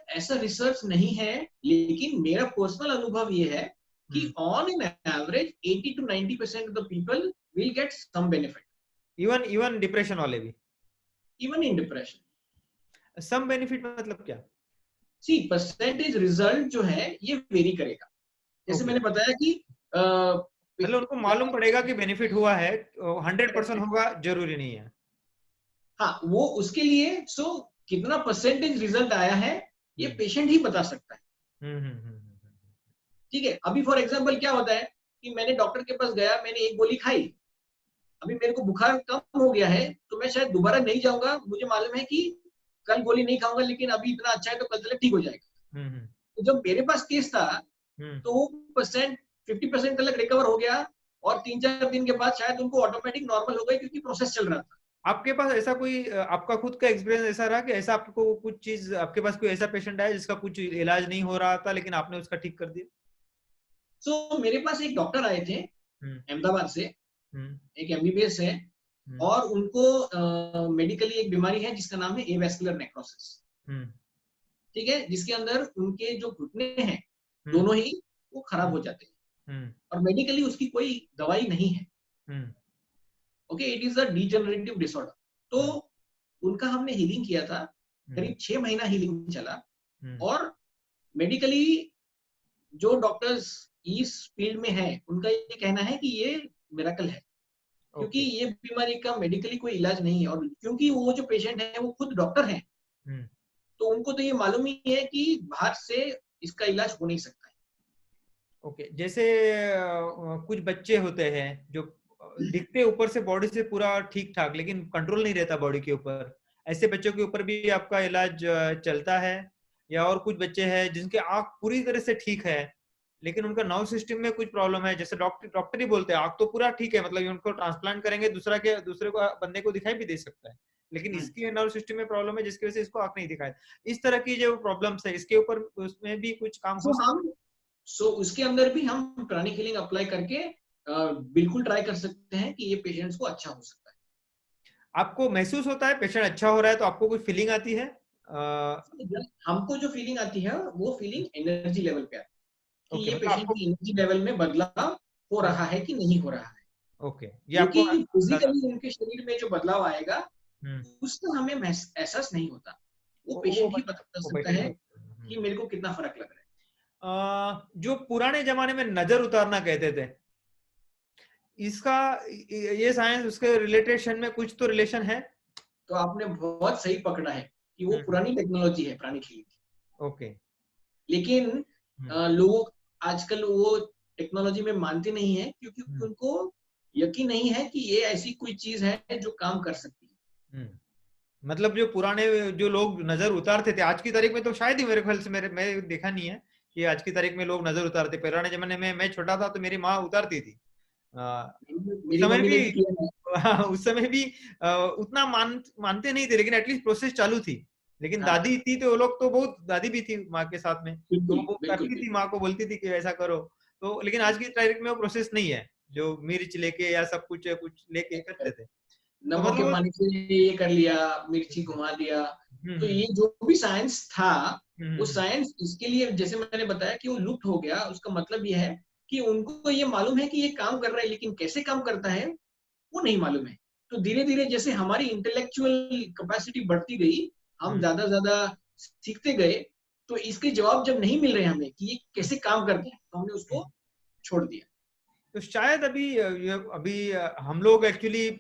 ऐसा रिसर्च नहीं है, लेकिन मेरा पर्सनल अनुभव ये है कि on an average 80 to 90% of the people will get some benefit, even depression वाले भी? Even in depression. Some benefit मतलब क्या? सी परसेंटेज रिजल्ट जो है ये वेरी करेगा, जैसे मैंने बताया कि मतलब उनको मालूम पड़ेगा कि बेनिफिट हुआ है, 100% होगा जरूरी नहीं है। हाँ, वो उसके लिए कितना परसेंटेज रिजल्ट आया है ये पेशेंट ही बता सकता है। ठीक है, अभी फॉर एग्जांपल क्या होता है कि मैंने डॉक्टर के पास गया, मैंने एक गोली खाई, अभी मेरे को बुखार कम हो गया है, तो मैं शायद दोबारा नहीं जाऊंगा, मुझे मालूम है कि कल गोली नहीं खाऊंगा, लेकिन अभी इतना अच्छा है तो कल चले ठीक हो जाएगा। तो जब मेरे पास केस था तो वो 50% तक रिकवर हो गया, और 3-4 दिन के बाद शायद उनको ऑटोमेटिक नॉर्मल हो गई, क्योंकि प्रोसेस चल रहा था। आपके पास ऐसा कोई, आपका खुद का एक्सपीरियंस ऐसा रहा कि ऐसा आपको कुछ चीज, आपके पास कोई ऐसा पेशेंट आया जिसका कुछ इलाज नहीं हो रहा था लेकिन आपने उसका ठीक कर दिया? मेरे पास एक डॉक्टर आए थे अहमदाबाद से, एक एमबीबीएस है, और उनको मेडिकली एक बीमारी है जिसका नाम है एवेस्कुलर नेक्रोसिस। ठीक है, जिसके अंदर उनके जो घुटने हैं दोनों ही वो खराब हो जाते हैं, और मेडिकली उसकी कोई दवाई नहीं है। Okay, it is a degenerative disorder. तो उनका हमने हीलिंग किया था, करीब 6 महीना हीलिंग चला, और मेडिकली जो डॉक्टर्स इस फील्ड में है उनका ये कहना है कि ये मिरेकल है, क्योंकि ये बीमारी का मेडिकली कोई इलाज नहीं है, और क्योंकि वो जो पेशेंट है वो खुद डॉक्टर हैं, तो उनको तो ये मालूम ही है कि बाहर से इसका इलाज हो नहीं सकता है। ओके, जैसे कुछ बच्चे होते हैं जो दिखते ऊपर से बॉडी से पूरा ठीक ठाक, लेकिन कंट्रोल नहीं रहता बॉडी के ऊपर, ऐसे बच्चों के ऊपर भी आपका इलाज चलता है? या और कुछ बच्चे हैं जिनके आंख पूरी तरह से ठीक है लेकिन उनका नर्व सिस्टम में कुछ प्रॉब्लम है, जैसे डॉक्टर ही बोलते हैं आंख तो पूरा ठीक है, मतलब उनको ट्रांसप्लांट करेंगे, दूसरे को बंदे को दिखाई भी दे सकता है, लेकिन इसकी नर्व सिस्टम में प्रॉब्लम है जिसकी वजह से इसको आंख नहीं दिखाई। इस तरह की जो प्रॉब्लम्स है इसके ऊपर उसमें भी कुछ काम हो सकता है? उसके अंदर भी हम प्राणिक हीलिंग अप्लाई करके बिल्कुल ट्राई कर सकते हैं कि ये पेशेंट्स को अच्छा हो सकता है। आपको महसूस होता है पेशेंट अच्छा हो रहा है तो आपको कुछ फीलिंग आती है? हमको जो फीलिंग आती है वो फीलिंग एनर्जी लेवल पे आती है कि ओके, ये मतलब पेशेंट आपको की एनर्जी लेवल में बदलाव हो रहा है कि नहीं हो रहा है। ओके, ये क्योंकि आपको फिजिकली उनके शरीर में जो बदलाव आएगा हम्म, उसका हमें एहसास नहीं होता, वो वो पेशेंट ही बता सकता पेशेंट है बता। कि मेरे को कितना फर्क लग रहा है। जो पुराने जमाने में नजर उतारना कहते थे, इसका ये साइंस उसके रिलेटेशन में कुछ तो रिलेशन है? तो आपने बहुत सही पकड़ा है कि वो हम्म, पुरानी टेक्नोलॉजी है प्राणिक हीलिंग की। ओके। लेकिन हम्म, लोग आजकल वो टेक्नोलॉजी में मानते नहीं है क्योंकि हम्म, उनको यकीन नहीं है कि ये ऐसी कोई चीज है जो काम कर सकती है। मतलब जो पुराने जो लोग नजर उतारते थे, आज की तारीख में तो शायद ही मेरे ख्याल से मैं देखा नहीं है कि आज की तारीख में लोग नजर उतारते। पुराने जमाने में मैं छोटा था तो मेरी माँ उतारती थी। उस मेरी समय मम्मी ने भी भी किया है। उस समय भी उतना मानते नहीं थे, लेकिन एटलीस्ट प्रोसेस चालू थी। लेकिन हाँ, दादी थी तो वो लोग तो बहुत, दादी भी थी माँ के साथ में, तो बिल्कुल वो बिल्कुल करती थी, बिल्कुल। माँ को बोलती थी कि ऐसा करो। तो लेकिन आज की तारीख में वो प्रोसेस नहीं है जो मिर्च लेके या सब कुछ कुछ लेके करते थे। तो नमक के मतलब पानी से ये कर लिया, मिर्ची घुमा दिया। तो हम्म ये जो भी साइंस था, वो हम्म साइंस इसके लिए जैसे मैंने बताया कि वो लुप्त हो गया। उसका मतलब ये है कि उनको ये मालूम है कि ये काम कर रहा है, लेकिन कैसे काम करता है वो नहीं मालूम है। तो धीरे धीरे जैसे हमारी इंटेलेक्चुअल कैपेसिटी बढ़ती गई, हम हम्म ज्यादा ज्यादा सीखते गए, तो इसके जवाब जब नहीं मिल रहे हमें कि ये हम्म कैसे काम करते हैं, तो हमने हम्म। उसको छोड़ दिया। तो शायद अभी हम लोग एक्चुअली,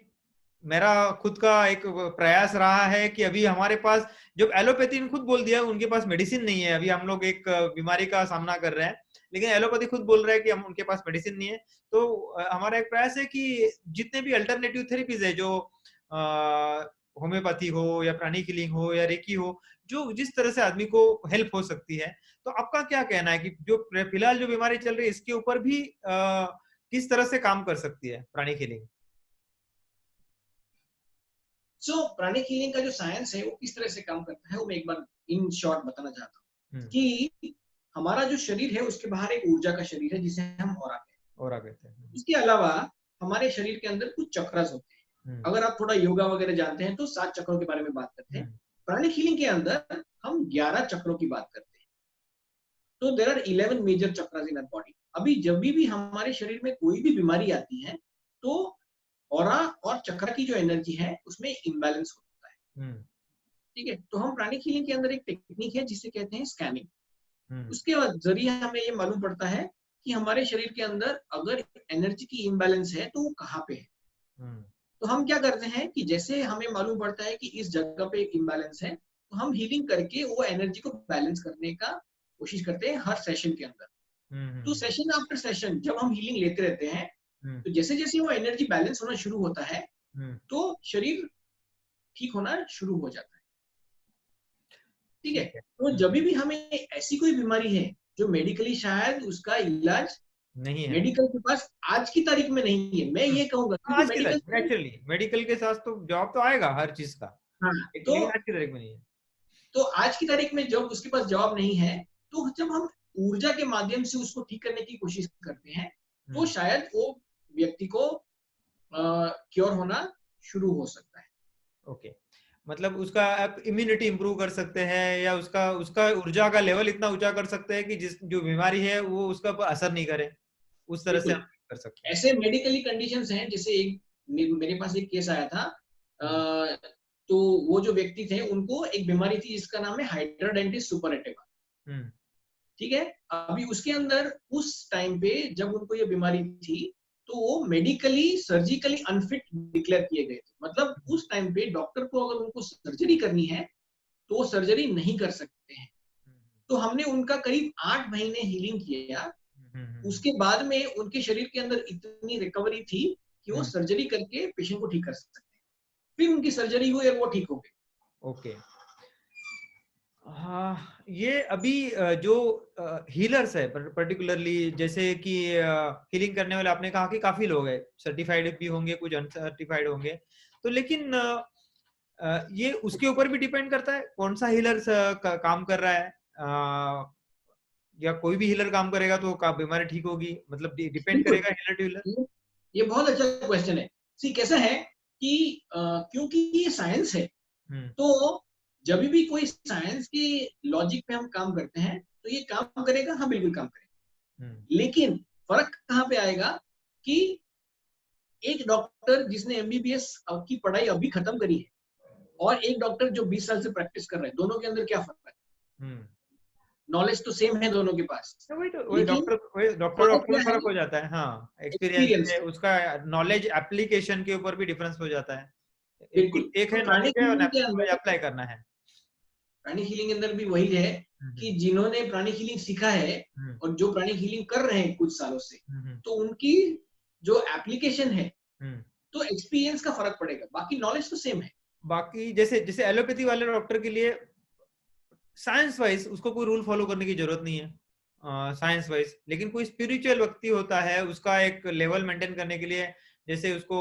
मेरा खुद का एक प्रयास रहा है कि अभी हमारे पास, जब एलोपैथी ने खुद बोल दिया उनके पास मेडिसिन नहीं है, अभी हम लोग एक बीमारी का सामना कर रहे हैं, लेकिन एलोपैथी खुद बोल रहा है कि हम उनके पास मेडिसिन नहीं है। तो हमारा एक प्रयास है कि जितने भी अल्टरनेटिव थेरेपीज है, जो होम्योपैथी हो या प्राणिक हीलिंग हो या रेकी हो, जो जिस तरह से आदमी को हेल्प हो सकती है, तो आपका क्या कहना है कि जो फिलहाल जो बीमारी चल रही है इसके ऊपर भी किस तरह से काम कर सकती है प्राणिक हीलिंग? प्राणिक हीलिंग का जो साइंस है वो किस तरह से काम करता है वो मैं एक बार इन शॉर्ट बताना चाहता हूँ कि हमारा जो शरीर है उसके बाहर एक ऊर्जा का शरीर है जिसे हम ऑरा कहते हैं। और आ कहते हैं। इसके अलावा हमारे शरीर के अंदर कुछ चक्रस होते हैं। अगर आप थोड़ा योगा वगैरह जानते हैं तो 7 चक्रों के बारे में बात करते हैं। प्राणिक हीलिंग के अंदर हम 11 चक्रों की बात करते हैं। तो there are 11 major chakras in our body. अभी जब भी हमारे शरीर में कोई भी बीमारी आती है तो ऑरा और चक्र की जो एनर्जी है उसमें इम्बैलेंस होता है। ठीक है, तो हम प्राणिक हीलिंग के अंदर एक टेक्निक है जिसे कहते हैं स्कैनिंग। उसके जरिए हमें ये मालूम पड़ता है कि हमारे शरीर के अंदर अगर एनर्जी की इम्बैलेंस है तो वो कहाँ पे है। तो हम क्या करते हैं कि जैसे हमें मालूम पड़ता है कि इस जगह पे एक इम्बैलेंस है, तो हम हीलिंग करके वो एनर्जी को बैलेंस करने का कोशिश करते हैं हर सेशन के अंदर। तो सेशन आफ्टर सेशन जब हम हीलिंग लेते रहते हैं, तो जैसे जैसे वो एनर्जी बैलेंस होना शुरू होता है तो शरीर ठीक होना शुरू हो जाता है। ठीक है, ठीक है। तो जब भी हमें ऐसी कोई बीमारी है जो मेडिकली शायद उसका इलाज नहीं है। मेडिकल के पास आज की तारीख में नहीं है, मैं ये कहूंगा क्योंकि आज की मेडिकल, तारीख नेचुरली मेडिकल के साथ तो जॉब तो आएगा हर चीज का, हाँ, लेकिन आज की तारीख में नहीं है। तो आज की तारीख में जब उसके पास जॉब नहीं है, तो जब हम ऊर्जा के माध्यम से उसको ठीक करने की कोशिश करते हैं तो शायद वो व्यक्ति को क्योर होना शुरू हो सकता है। ओके, मतलब उसका आप इम्यूनिटी इंप्रूव कर सकते हैं या उसका उसका ऊर्जा का लेवल इतना ऊंचा कर सकते हैं कि जिस जो बीमारी है वो उसका असर नहीं करे, उस तरह से बिल्कुल, हम कर सकते हैं। ऐसे मेडिकली कंडीशंस हैं। जैसे एक मेरे पास एक केस आया था, तो वो जो व्यक्ति थे उनको एक बीमारी थी जिसका नाम है हाइड्राडेंटिस सुपरएटेवा। ठीक है, अभी उसके अंदर उस टाइम पे जब उनको ये बीमारी थी तो वो मेडिकली सर्जिकली अनफिट डिक्लेयर किए गए थे। मतलब उस टाइम पे डॉक्टर को अगर उनको सर्जरी करनी है तो वो सर्जरी नहीं कर सकते हैं। तो हमने उनका करीब 8 महीने हीलिंग किया। उसके बाद में उनके शरीर के अंदर इतनी रिकवरी थी कि वो सर्जरी करके पेशेंट को ठीक कर सकते हैं। फिर उनकी सर्जरी हुई और वो ठीक हो गए। ओके। हाँ, ये अभी जो हीलर्स है पर्टिकुलरली, जैसे कि हीलिंग करने वाले आपने कहा कि काफी लोग हैं, सर्टिफाइड भी होंगे, कुछ अनसर्टिफाइड होंगे, तो लेकिन ये उसके ऊपर भी डिपेंड करता है कौन सा हीलर काम कर रहा है, या कोई भी हीलर काम करेगा तो बीमारी ठीक होगी, मतलब डिपेंड करेगा हीलर टू हीलर। ये बहुत अच्छा क्वेश्चन है। सी कैसा है कि क्योंकि ये साइंस है, तो जब भी कोई साइंस के लॉजिक पे हम काम करते हैं तो ये काम करेगा, हाँ बिल्कुल काम करेगा। लेकिन फर्क कहाँ पे आएगा कि एक डॉक्टर जिसने एमबीबीएस की पढ़ाई अभी खत्म करी है और एक डॉक्टर जो 20 साल से प्रैक्टिस कर रहे हैं, दोनों के अंदर क्या फर्क है? नॉलेज तो सेम है दोनों के पास, वही डॉक्टर में फर्क हो जाता है। हाँ, एक्सपीरियंस है, उसका नॉलेज एप्लीकेशन के ऊपर भी डिफरेंस हो जाता है। बिल्कुल। एक है नॉलेज है और अप्लाई करना है। प्राणिक हीलिंग के अंदर भी वही है कि जिन्होंने प्राणिक हीलिंग सीखा है और जो प्राणिक हीलिंग कर रहे हैं कुछ सालों से, तो उनकी जो एप्लीकेशन है, तो एक्सपीरियंस का फर्क पड़ेगा, बाकी नॉलेज तो सेम है। बाकी जैसे एलोपैथी वाले डॉक्टर के लिए साइंस वाइज उसको कोई रूल फॉलो करने की जरूरत नहीं है साइंस वाइज, लेकिन कोई स्पिरिचुअल व्यक्ति होता है, उसका एक लेवल मेंटेन करने के लिए जैसे उसको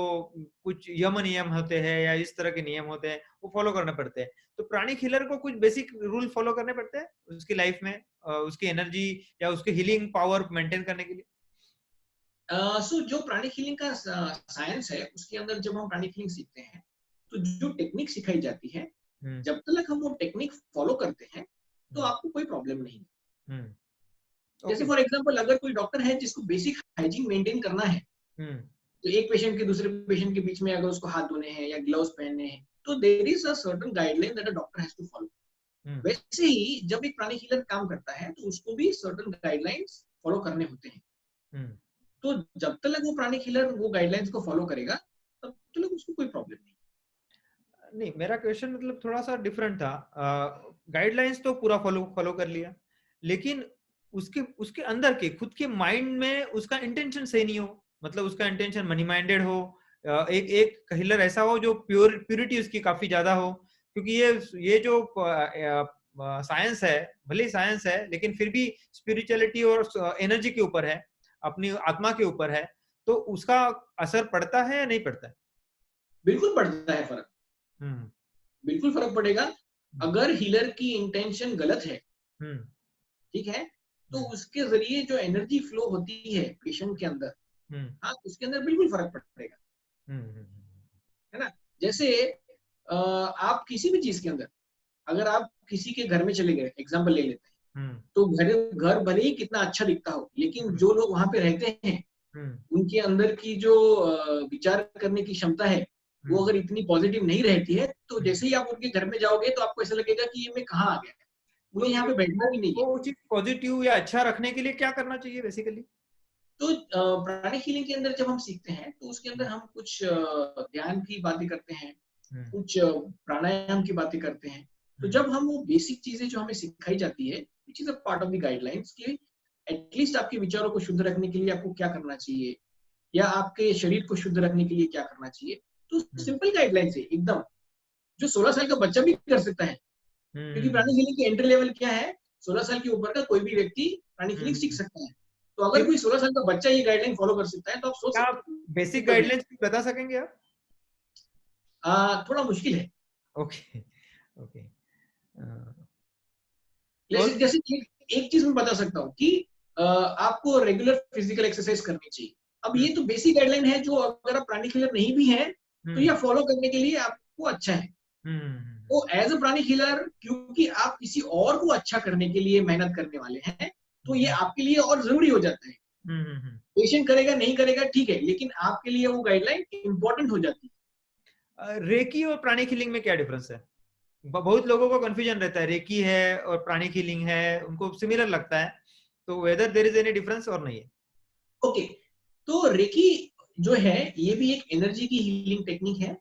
कुछ यम नियम होते हैं या इस तरह के नियम होते हैं, वो फॉलो करने पड़ते हैं। तो प्राणिक हीलर को कुछ बेसिक रूल फॉलो करने पड़ते हैं उसकी लाइफ में, उसकी एनर्जी या उसकी हीलिंग पावर मेंटेन करने के लिए। सो जो प्राणिक हीलिंग का साइंस है, उसके अंदर जब हम प्राणिक हीलिंग सीखते हैं तो जो टेक्निक सिखाई जाती है, जब तक हम वो टेक्निक फॉलो करते हैं तो आपको कोई प्रॉब्लम नहीं है। जैसे फॉर एग्जांपल अगर कोई डॉक्टर है जिसको बेसिक हाइजीन मेंटेन करना है, तो एक पेशेंट के दूसरे पेशेंट के बीच में अगर उसको हाथ धोने हैं या ग्लव्स पहनने हैं, तो there is a certain guideline that a doctor has to follow. वैसे ही जब एक प्राणिक हीलर काम करता है तो उसको भी सर्टेन गाइडलाइंस फॉलो करने होते हैं। तो जब तक वो प्राणिक हीलर वो गाइडलाइंस को फॉलो करेगा, तब तक उसको कोई प्रॉब्लम नहीं। मेरा क्वेश्चन मतलब थोड़ा सा डिफरेंट था। गाइडलाइंस तो पूरा फॉलो कर लिया, लेकिन उसके अंदर के खुद के माइंड में उसका इंटेंशन सही नहीं हो, मतलब उसका इंटेंशन मनी माइंडेड हो, एक हीलर ऐसा हो जो प्योरिटी उसकी काफी ज्यादा हो, क्योंकि ये जो साइंस है, भले साइंस है लेकिन फिर भी स्पिरिचुअलिटी और एनर्जी के ऊपर है, अपनी आत्मा के ऊपर है, तो उसका असर पड़ता है या नहीं पड़ता है? बिल्कुल पड़ता है फर्क। बिल्कुल फर्क पड़ेगा। अगर हीलर की इंटेंशन गलत है, ठीक है, तो उसके जरिए जो एनर्जी फ्लो होती है पेशेंट के अंदर, हाँ, उसके अंदर बिल्कुल फर्क पड़ेगा, है ना। जैसे आप किसी भी चीज के अंदर, अगर आप किसी के घर में चले गए, एग्जाम्पल ले लेते हैं, तो घर भले ही कितना अच्छा दिखता हो, लेकिन जो लोग वहां पे रहते हैं उनके अंदर की जो विचार करने की क्षमता है, वो अगर इतनी पॉजिटिव नहीं रहती है, तो जैसे ही आप उनके घर में जाओगे तो आपको ऐसा लगेगा कि ये मैं कहाँ आ गया, मुझे यहाँ पे बैठना भी नहीं है। वो चीज पॉजिटिव या अच्छा रखने के लिए क्या करना चाहिए बेसिकली? तो प्राणिक हीलिंग के अंदर जब हम सीखते हैं तो उसके अंदर हम कुछ ध्यान की बातें करते हैं, कुछ प्राणायाम की बातें करते हैं। तो जब हम वो बेसिक चीजें जो हमें सिखाई जाती है, which is a part of the guidelines, कि एटलीस्ट आपके विचारों को शुद्ध रखने के लिए आपको क्या करना चाहिए, या आपके शरीर को शुद्ध रखने के लिए क्या करना चाहिए, तो सिंपल गाइडलाइंस है एकदम, जो 16 साल का बच्चा भी कर सकता है। क्योंकि प्राणिक हीलिंग की एंट्री लेवल क्या है, 16 साल के ऊपर का कोई भी व्यक्ति प्राणिक हीलिंग सीख सकता है। तो अगर कोई 16 साल का बच्चा ये गाइडलाइन फॉलो कर सकता है, तो आप सोच सकते हैं। बेसिक गाइडलाइंस बता सकेंगे आप? थोड़ा मुश्किल है। Okay okay. जैसे एक चीज मैं बता सकता हूँ कि आपको रेगुलर फिजिकल एक्सरसाइज करनी चाहिए। अब ये तो बेसिक गाइडलाइन है, जो अगर आप प्राणिक हीलर नहीं भी है तो यह फॉलो करने के लिए आपको अच्छा है। तो एज अ प्राणिक हीलर, क्योंकि आप किसी और को अच्छा करने के लिए मेहनत करने वाले हैं, तो ये आपके लिए और जरूरी हो जाता है। पेशेंट करेगा नहीं करेगा ठीक है, लेकिन आपके लिए वो गाइडलाइन इंपॉर्टेंट हो जाती है। रेकी और प्राणिक हीलिंग में क्या डिफरेंस है? बहुत लोगों को कंफ्यूजन रहता है, रेकी है और प्राणिक हीलिंग है, उनको सिमिलर लगता है, तो whether there is any difference और नहीं है? ओके, तो रेकी जो है ये भी एक एनर्जी की हीलिंग टेक्निक है।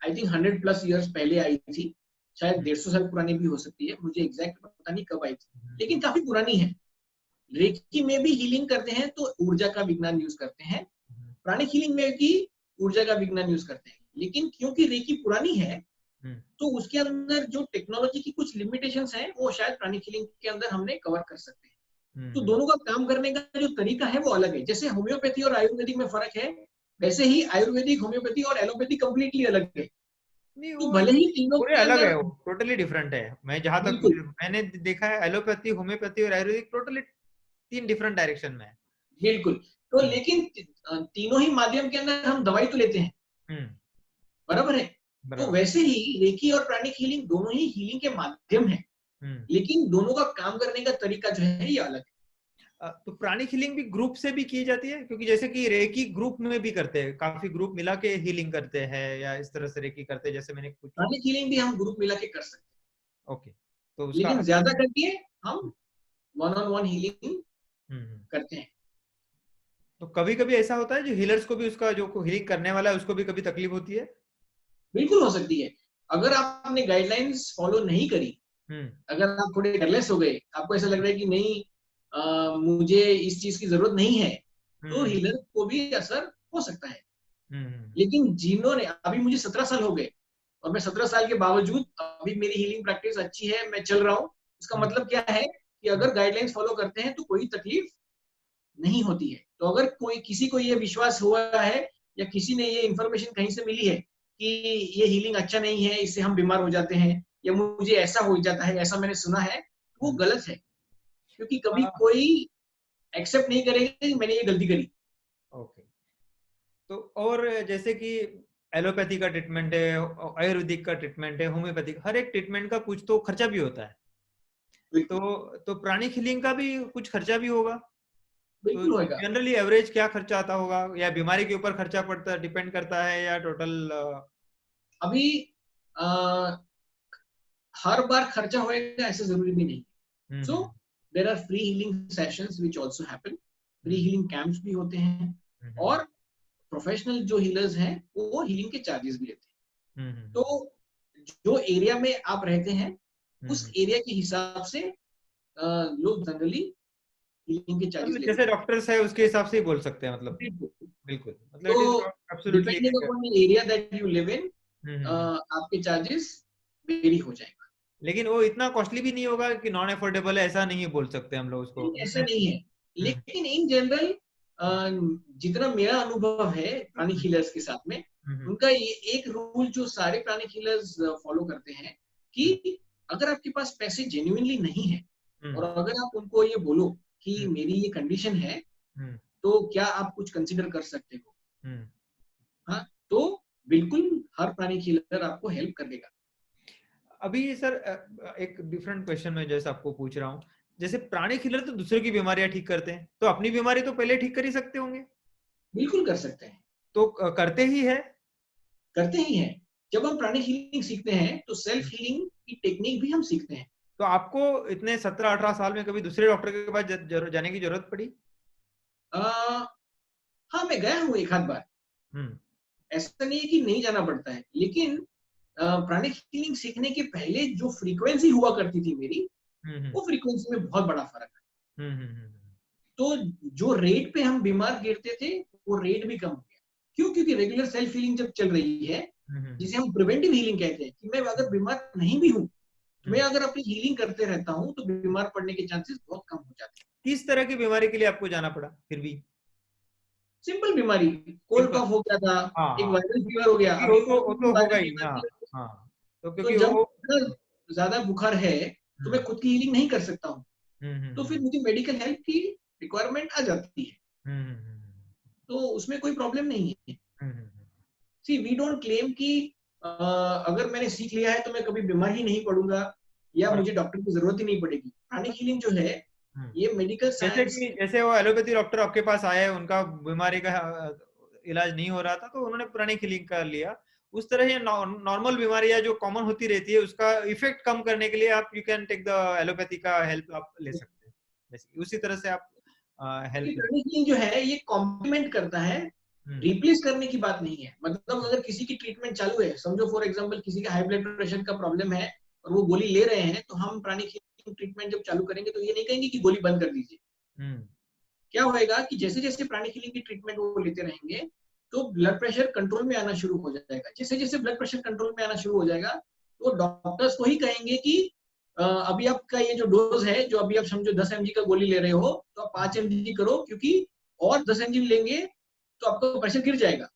आई थिंक 100+ ईयर्स पहले आई थी, शायद 150 साल पुरानी भी हो सकती है, मुझे एग्जैक्ट पता नहीं कब आई थी, लेकिन काफी पुरानी है। रेकी में भी हीलिंग करते हैं तो ऊर्जा का विज्ञान यूज करते हैं। प्राणिक हीलिंग में भी ऊर्जा का विज्ञान यूज करते हैं। लेकिन क्योंकि रेकी पुरानी है तो उसके अंदर जो टेक्नोलॉजी की कुछ लिमिटेशंस हैं वो शायद प्राणिक हीलिंग के अंदर हमने कवर कर सकते हैं। तो दोनों का काम करने का जो तरीका है वो अलग है। जैसे होम्योपैथी और आयुर्वेदिक में फर्क है, वैसे ही आयुर्वेदिक, होम्योपैथी और एलोपैथी कंप्लीटली अलग है। नहीं, तो वो भले ही तीनों पूरे के अलग अंदर है, वो टोटली डिफरेंट है। मैं जहां तक बिल्कुल मैंने देखा है, एलोपैथी, होम्योपैथी और आयुर्वेदिक टोटली 3 डिफरेंट डायरेक्शन में है। बिल्कुल। तो लेकिन तीनों ही माध्यम के अंदर हम दवाई तो लेते हैं, हम्म, बराबर है। तो बराबर। वैसे ही रेकी और प्राणिक हीलिंग दोनों ही हीलिंग के माध्यम है, लेकिन दोनों का काम करने का तरीका जो है ये अलग है। तो प्राणिक हीलिंग भी ग्रुप से भी की जाती है, क्योंकि जैसे कि रेकी ग्रुप में भी करते हैं, काफी ग्रुप मिला के हीलिंग करते हैं, या इस तरह से रेकी करते हैं, जैसे मैंने कुछ। प्राणिक हीलिंग भी हम ग्रुप मिला के कर सकते ओके, तो हैं, उसका लेकिन अलग। ज्यादा करके हम वन ऑन वन हीलिंग करते हैं। तो कभी कभी ऐसा होता है जो हीलर्स को भी, उसका जो हीलिंग करने वाला है उसको भी कभी तकलीफ होती है? बिल्कुल हो सकती है। अगर आपने गाइडलाइंस फॉलो नहीं करी, अगर आप थोड़े केयरलेस हो गए, आपको ऐसा लग रहा है कि नहीं मुझे इस चीज की जरूरत नहीं है, तो हीलर को भी असर हो सकता है। लेकिन जिन्होंने, अभी मुझे 17 साल हो गए और मैं 17 साल के बावजूद अभी मेरी हीलिंग प्रैक्टिस अच्छी है, मैं चल रहा हूँ। इसका मतलब क्या है कि अगर गाइडलाइंस फॉलो करते हैं तो कोई तकलीफ नहीं होती है। तो अगर कोई, किसी को ये विश्वास हुआ है या किसी ने ये इंफॉर्मेशन कहीं से मिली है कि ये हीलिंग अच्छा नहीं है, इससे हम बीमार हो जाते हैं, या मुझे ऐसा हो जाता है, ऐसा मैंने सुना है, वो गलत है। क्योंकि कभी कोई एक्सेप्ट नहीं करेगा कि मैंने ये गलती करी। ओके। तो और जैसे कि एलोपैथी का ट्रीटमेंट है, आयुर्वेदिक का ट्रीटमेंट है, होम्योपैथिक, हर एक ट्रीटमेंट का कुछ तो खर्चा भी होता है। तो प्राणिक हीलिंग का भी कुछ खर्चा भी होगा। तो बिल्कुल होगा। जनरली एवरेज क्या खर्चा आता होगा, या बीमारी के ऊपर खर्चा पड़ता, डिपेंड करता है, या टोटल? अभी आ, हर बार खर्चा होएगा ऐसा जरूरी भी नहीं। So there are free healing sessions which also happen, free healing camps भी होते हैं, और प्रोफेशनल जो हीलर्स हैं वो हीलिंग के चार्जेस भी लेते हैं। तो जो एरिया में आप रहते हैं उस एरिया के हिसाब से लोग जनरली हीलिंग के चार्जेस मतलब लेते जैसे हैं। डॉक्टर्स है उसके हिसाब से ही बोल सकते हैं, मतलब। बिल्कुल। बिल्कुल, मतलब इट इज तो not absolutely. Depending upon the area that you live in, आपके चार्जेस वेरी हो जाएगा। लेकिन वो इतना कॉस्टली भी नहीं होगा कि नॉन अफोर्डेबल है, ऐसा नहीं बोल सकते हम लोग उसको, ऐसा जितने। नहीं है। लेकिन इन जनरल जितना मेरा अनुभव है प्राणिक हीलर्स के साथ में, उनका ये एक रूल जो सारे प्राणिक हीलर्स फॉलो करते हैं कि अगर आपके पास पैसे जेन्युइनली नहीं है और अगर आप उनको ये बोलो कि मेरी ये कंडीशन है, तो क्या आप कुछ कंसिडर कर सकते हो, हाँ, तो बिल्कुल हर प्राणिक हीलर आपको हेल्प कर देगा। अभी सर एक डिफरेंट क्वेश्चन में जैसे आपको पूछ रहा हूँ, जैसे प्राणिक हीलर तो दूसरे की बीमारियां ठीक करते हैं, तो अपनी बीमारी तो पहले ठीक कर ही सकते होंगे? बिल्कुल कर सकते हैं। तो करते ही है? करते ही हैं। जब हम प्राणिक हीलिंग सीखते हैं तो सेल्फ हीलिंग की टेक्निक भी हम सीखते हैं। तो आपको इतने 17-18 साल में कभी दूसरे डॉक्टर के पास जाने की जरूरत पड़ी? हाँ, मैं गया हूँ एक आध बार। ऐसा नहीं है कि नहीं जाना पड़ता है, लेकिन प्राणिक हीलिंग सीखने के पहले जो फ्रीक्वेंसी हुआ करती थी मेरी, वो फ्रीक्वेंसी में बहुत बड़ा फर्क है। तो जो रेट पे हम बीमार गिरते थे वो रेट भी कम हो गया। क्यों? क्योंकि रेगुलर सेल्फ हीलिंग जब चल रही है, जिसे हम प्रिवेंटिव हीलिंग कहते हैं, कि मैं अगर बीमार नहीं भी हूँ, मैं अगर अपनी हीलिंग करते रहता हूँ तो बीमार पड़ने के चांसेस बहुत कम हो जाते हैं। किस तरह की बीमारी के लिए आपको जाना पड़ा फिर भी? सिंपल बीमारी, कोल्ड सिंपल। कफ हो गया था, हाँ, एक हाँ, वायरल फीवर हो गया। अभी वो तो होगा वायरल ही। फीवर हाँ, की, हाँ। तो तो क्योंकि जब वो। ज्यादा बुखार है तो मैं खुद की हीलिंग नहीं कर सकता हूँ, तो फिर मुझे मेडिकल हेल्प की रिक्वायरमेंट आ जाती है। तो उसमें कोई प्रॉब्लम नहीं है। सी वी डोंट क्लेम कि अगर मैंने सीख लिया है तो मैं कभी बीमार ही नहीं पड़ूंगा या मुझे डॉक्टर की जरूरत ही नहीं पड़ेगी। प्राणिक हीलिंग जो है ये मेडिकल जैसे साइंस। कि जैसे वो एलोपैथी डॉक्टर आपके पास आए, उनका बीमारी का इलाज नहीं हो रहा था, तो उन्होंने प्राणिक हीलिंग कर लिया। उस तरह ये नॉर्मल बीमारियां जो कॉमन होती रहती है, उसका इफेक्ट कम करने के लिए आप you can take the allopathy का हेल्प आप ले सकते हैं। बेसिकली उसी तरह से आप हेल्प ले। प्राणिक हीलिंग जो है ये कॉम्प्लीमेंट करता है, रिप्लेस करने की बात नहीं है। मतलब अगर किसी की ट्रीटमेंट चालू है, समझो फॉर एग्जांपल किसी का हाई ब्लड प्रेशर का प्रॉब्लम है और वो गोली ले रहे हैं, तो हम प्राणिक हीलिंग ट्रीटमेंट जब चालू करेंगे तो ये नहीं कहेंगे कि गोली बंद कर दीजिए। क्या होएगा कि जैसे जैसे प्राणिक हीलिंग की ट्रीटमेंट वो लेते रहेंगे तो ब्लड प्रेशर कंट्रोल में आना शुरू हो जाएगा। जैसे जैसे ब्लड प्रेशर कंट्रोल में आना शुरू हो जाएगा तो डॉक्टर्स को ही कहेंगे कि अभी आपका ये जो डोज है, जो अभी आप समझो 10 mg का गोली ले रहे हो, तो आप 5 mg करो, क्योंकि और 10 mg लेंगे तो आपका प्रेशर गिर जाएगा।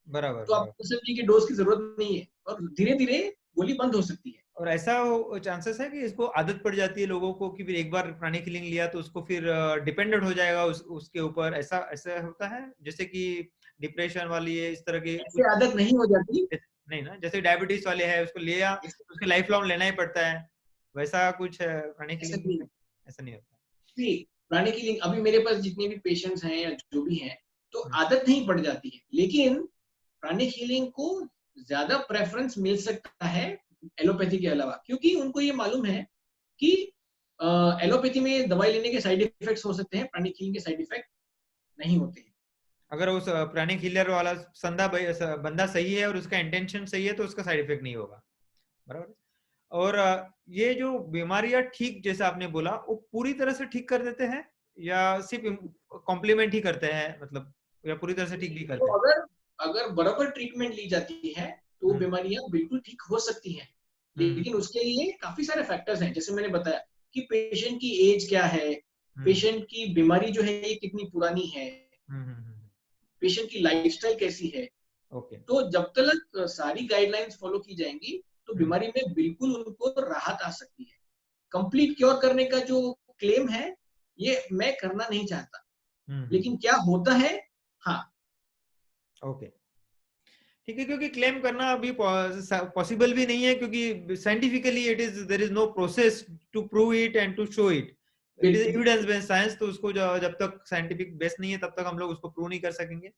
बराबर, तो आप 10 mg की डोज की जरूरत नहीं है और धीरे धीरे गोली बंद हो सकती है। और ऐसा चांसेस है कि इसको आदत पड़ जाती है लोगों को कि फिर एक बार प्राणिक हीलिंग लिया तो उसको फिर डिपेंडेंट हो जाएगा उसके ऊपर, ऐसा ऐसा होता है जैसे कि डिप्रेशन वाली है इस तरह की ऐसे आदत नहीं हो जाती। नहीं ना, जैसे डायबिटीज वाले है उसको लिया उसके लाइफ लॉन्ग लेना ही पड़ता है, वैसा कुछ है प्राणिक ऐसा हीलिंग नहीं, में? ऐसा नहीं होता। प्राणिक हीलिंग अभी मेरे पास जितने भी पेशेंट्स हैं या जो भी हैं, तो हम्म, आदत नहीं पड़ जाती है, लेकिन प्राणिक हीलिंग को ज्यादा प्रेफरेंस मिल सकता है एलोपैथी के अलावा, क्योंकि उनको ये मालूम है कि एलोपैथी में दवाई लेने के साइड इफेक्ट्स हो सकते हैं, प्राणिक हीलिंग के साइड इफेक्ट नहीं होते हैं। अगर उस प्राणिक हीलर वाला बंदा सही है और उसका इंटेंशन सही है तो उसका साइड इफेक्ट नहीं होगा, बराबर। और ये जो बीमारियां ठीक जैसे आपने बोला वो पूरी तरह से ठीक कर देते हैं या सिर्फ कॉम्प्लीमेंट ही करते हैं, मतलब या पूरी तरह से ठीक भी तो करते हैं? अगर अगर बराबर ट्रीटमेंट ली जाती है तो वो हम्म, बीमारियां बिल्कुल ठीक हो सकती हैं, हम्म, लेकिन उसके लिए काफी सारे फैक्टर्स हैं। जैसे मैंने बताया कि पेशेंट की एज क्या है, हम्म, पेशेंट की बीमारी जो है ये कितनी पुरानी है, हम्म, पेशेंट की लाइफस्टाइल कैसी है। ओके। तो जब तक सारी गाइडलाइंस फॉलो की जाएंगी तो हम्म, बीमारी में बिल्कुल उनको राहत आ सकती है। कंप्लीट क्योर करने का जो क्लेम है ये मैं करना नहीं चाहता, हम्म, लेकिन क्या होता है, हाँ। ओके, ठीक है, क्योंकि क्लेम करना अभी पॉसिबल भी नहीं है क्योंकि scientifically it is there is no process to prove it and to show it, it is बिल्कुल एविडेंस बेस्ड साइंस, तो उसको जब तक साइंटिफिक बेस नहीं है तब तक हम लोग उसको प्रूव नहीं कर सकेंगे।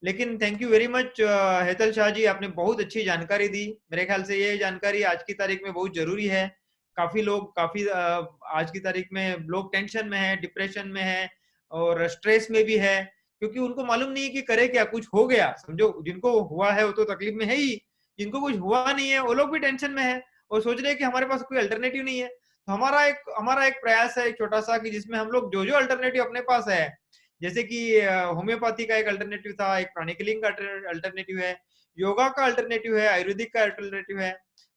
लेकिन thank you very much Hetal Shah ji, आपने बहुत अच्छी जानकारी दी। मेरे ख्याल से ये जानकारी आज की तारीख में बहुत जरूरी है। काफी लोग आज की तारीख में लोग टेंशन में है, डिप्रेशन में है और स्ट्रेस में भी है, क्योंकि उनको मालूम नहीं है कि करे क्या, कुछ हो गया समझो, जिनको हुआ है वो तो तकलीफ में है ही, जिनको कुछ हुआ नहीं है वो लोग भी टेंशन में है और सोच रहे हैं कि हमारे पास कोई अल्टरनेटिव नहीं है। तो हमारा एक प्रयास है एक छोटा सा कि जिसमें हम लोग जो जो अल्टरनेटिव अपने पास है, जैसे कि होम्योपैथी का एक अल्टरनेटिव था, एक प्राणिक हीलिंग का अल्टरनेटिव है, योगा का अल्टरनेटिव है, आयुर्वेदिक का अल्टरनेटिव है,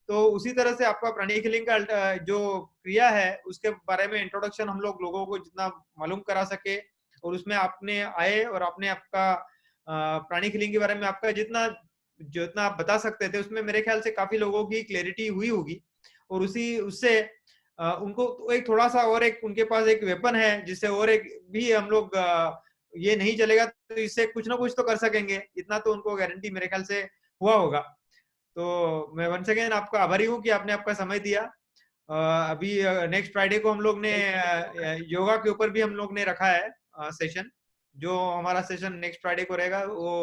तो उसी तरह से आपका प्राणिक हीलिंग का जो क्रिया है उसके बारे में इंट्रोडक्शन हम लोगों को जितना मालूम करा सके और उसमें आपने आए और आपने आपका प्राणिक हीलिंग के बारे में आपका जितना आप बता सकते थे उसमें मेरे ख्याल से काफी लोगों की क्लैरिटी हुई होगी और उससे उनको तो एक थोड़ा सा और एक उनके पास एक वेपन है जिससे और एक भी हम लोग ये नहीं चलेगा तो इससे कुछ ना कुछ तो कर सकेंगे, इतना तो उनको गारंटी मेरे ख्याल से हुआ होगा। तो मैं वंस अगेन आपका आभारी हूँ कि आपने आपका समय दिया। अभी नेक्स्ट फ्राइडे को हम लोग ने योगा के ऊपर भी हम लोग ने रखा है सेशन, जो हमारा सेशन नेक्स्ट फ्राइडे को रहेगा वो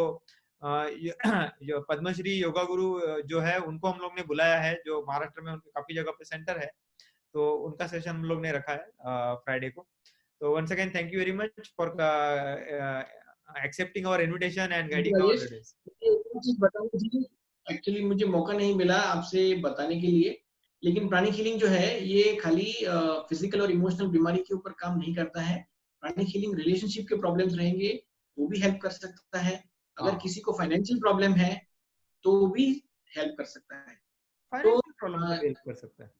जो पद्मश्री योगा गुरु जो है उनको हम लोग ने बुलाया है, जो महाराष्ट्र में उनके काफी जगह पे सेंटर है, तो उनका सेशन हम लोग ने रखा है फ्राइडे को। तो once again thank you very much for accepting our invitation and guiding our Rajesh, days. मुझे एक चीज बतानी थी, एक्चुअली मुझे मौका नहीं मिला आपसे बताने के लिए, लेकिन प्राणिक हीलिंग जो है ये खाली फिजिकल और इमोशनल बीमारी के ऊपर काम नहीं करता है। प्राणिक हीलिंग रिलेशनशिप के प्रॉब्लम्स रहेंगे वो भी हेल्प कर सकता है, अगर हाँ, किसी को फाइनेंशियल प्रॉब्लम है तो भी हेल्प कर सकता है। तो फाइनेंशियल प्रॉब्लम को भी हेल्प कर सकता है।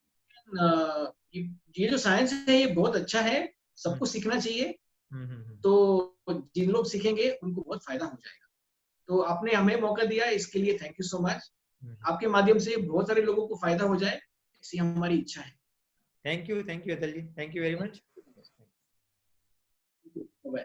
ये जो साइंस है ये बहुत अच्छा है, हम्म, सबको सीखना चाहिए। हम्म, तो जिन लोग सीखेंगे उनको बहुत फायदा हो जाएगा। तो आपने हमें मौका दिया इसके लिए थैंक यू सो मच। हम्म। आपके माध्यम से बहुत सारे लोगों को फायदा हो जाए ऐसी हमारी इच्छा है। Thank you Atal ji, thank you very much. Bye.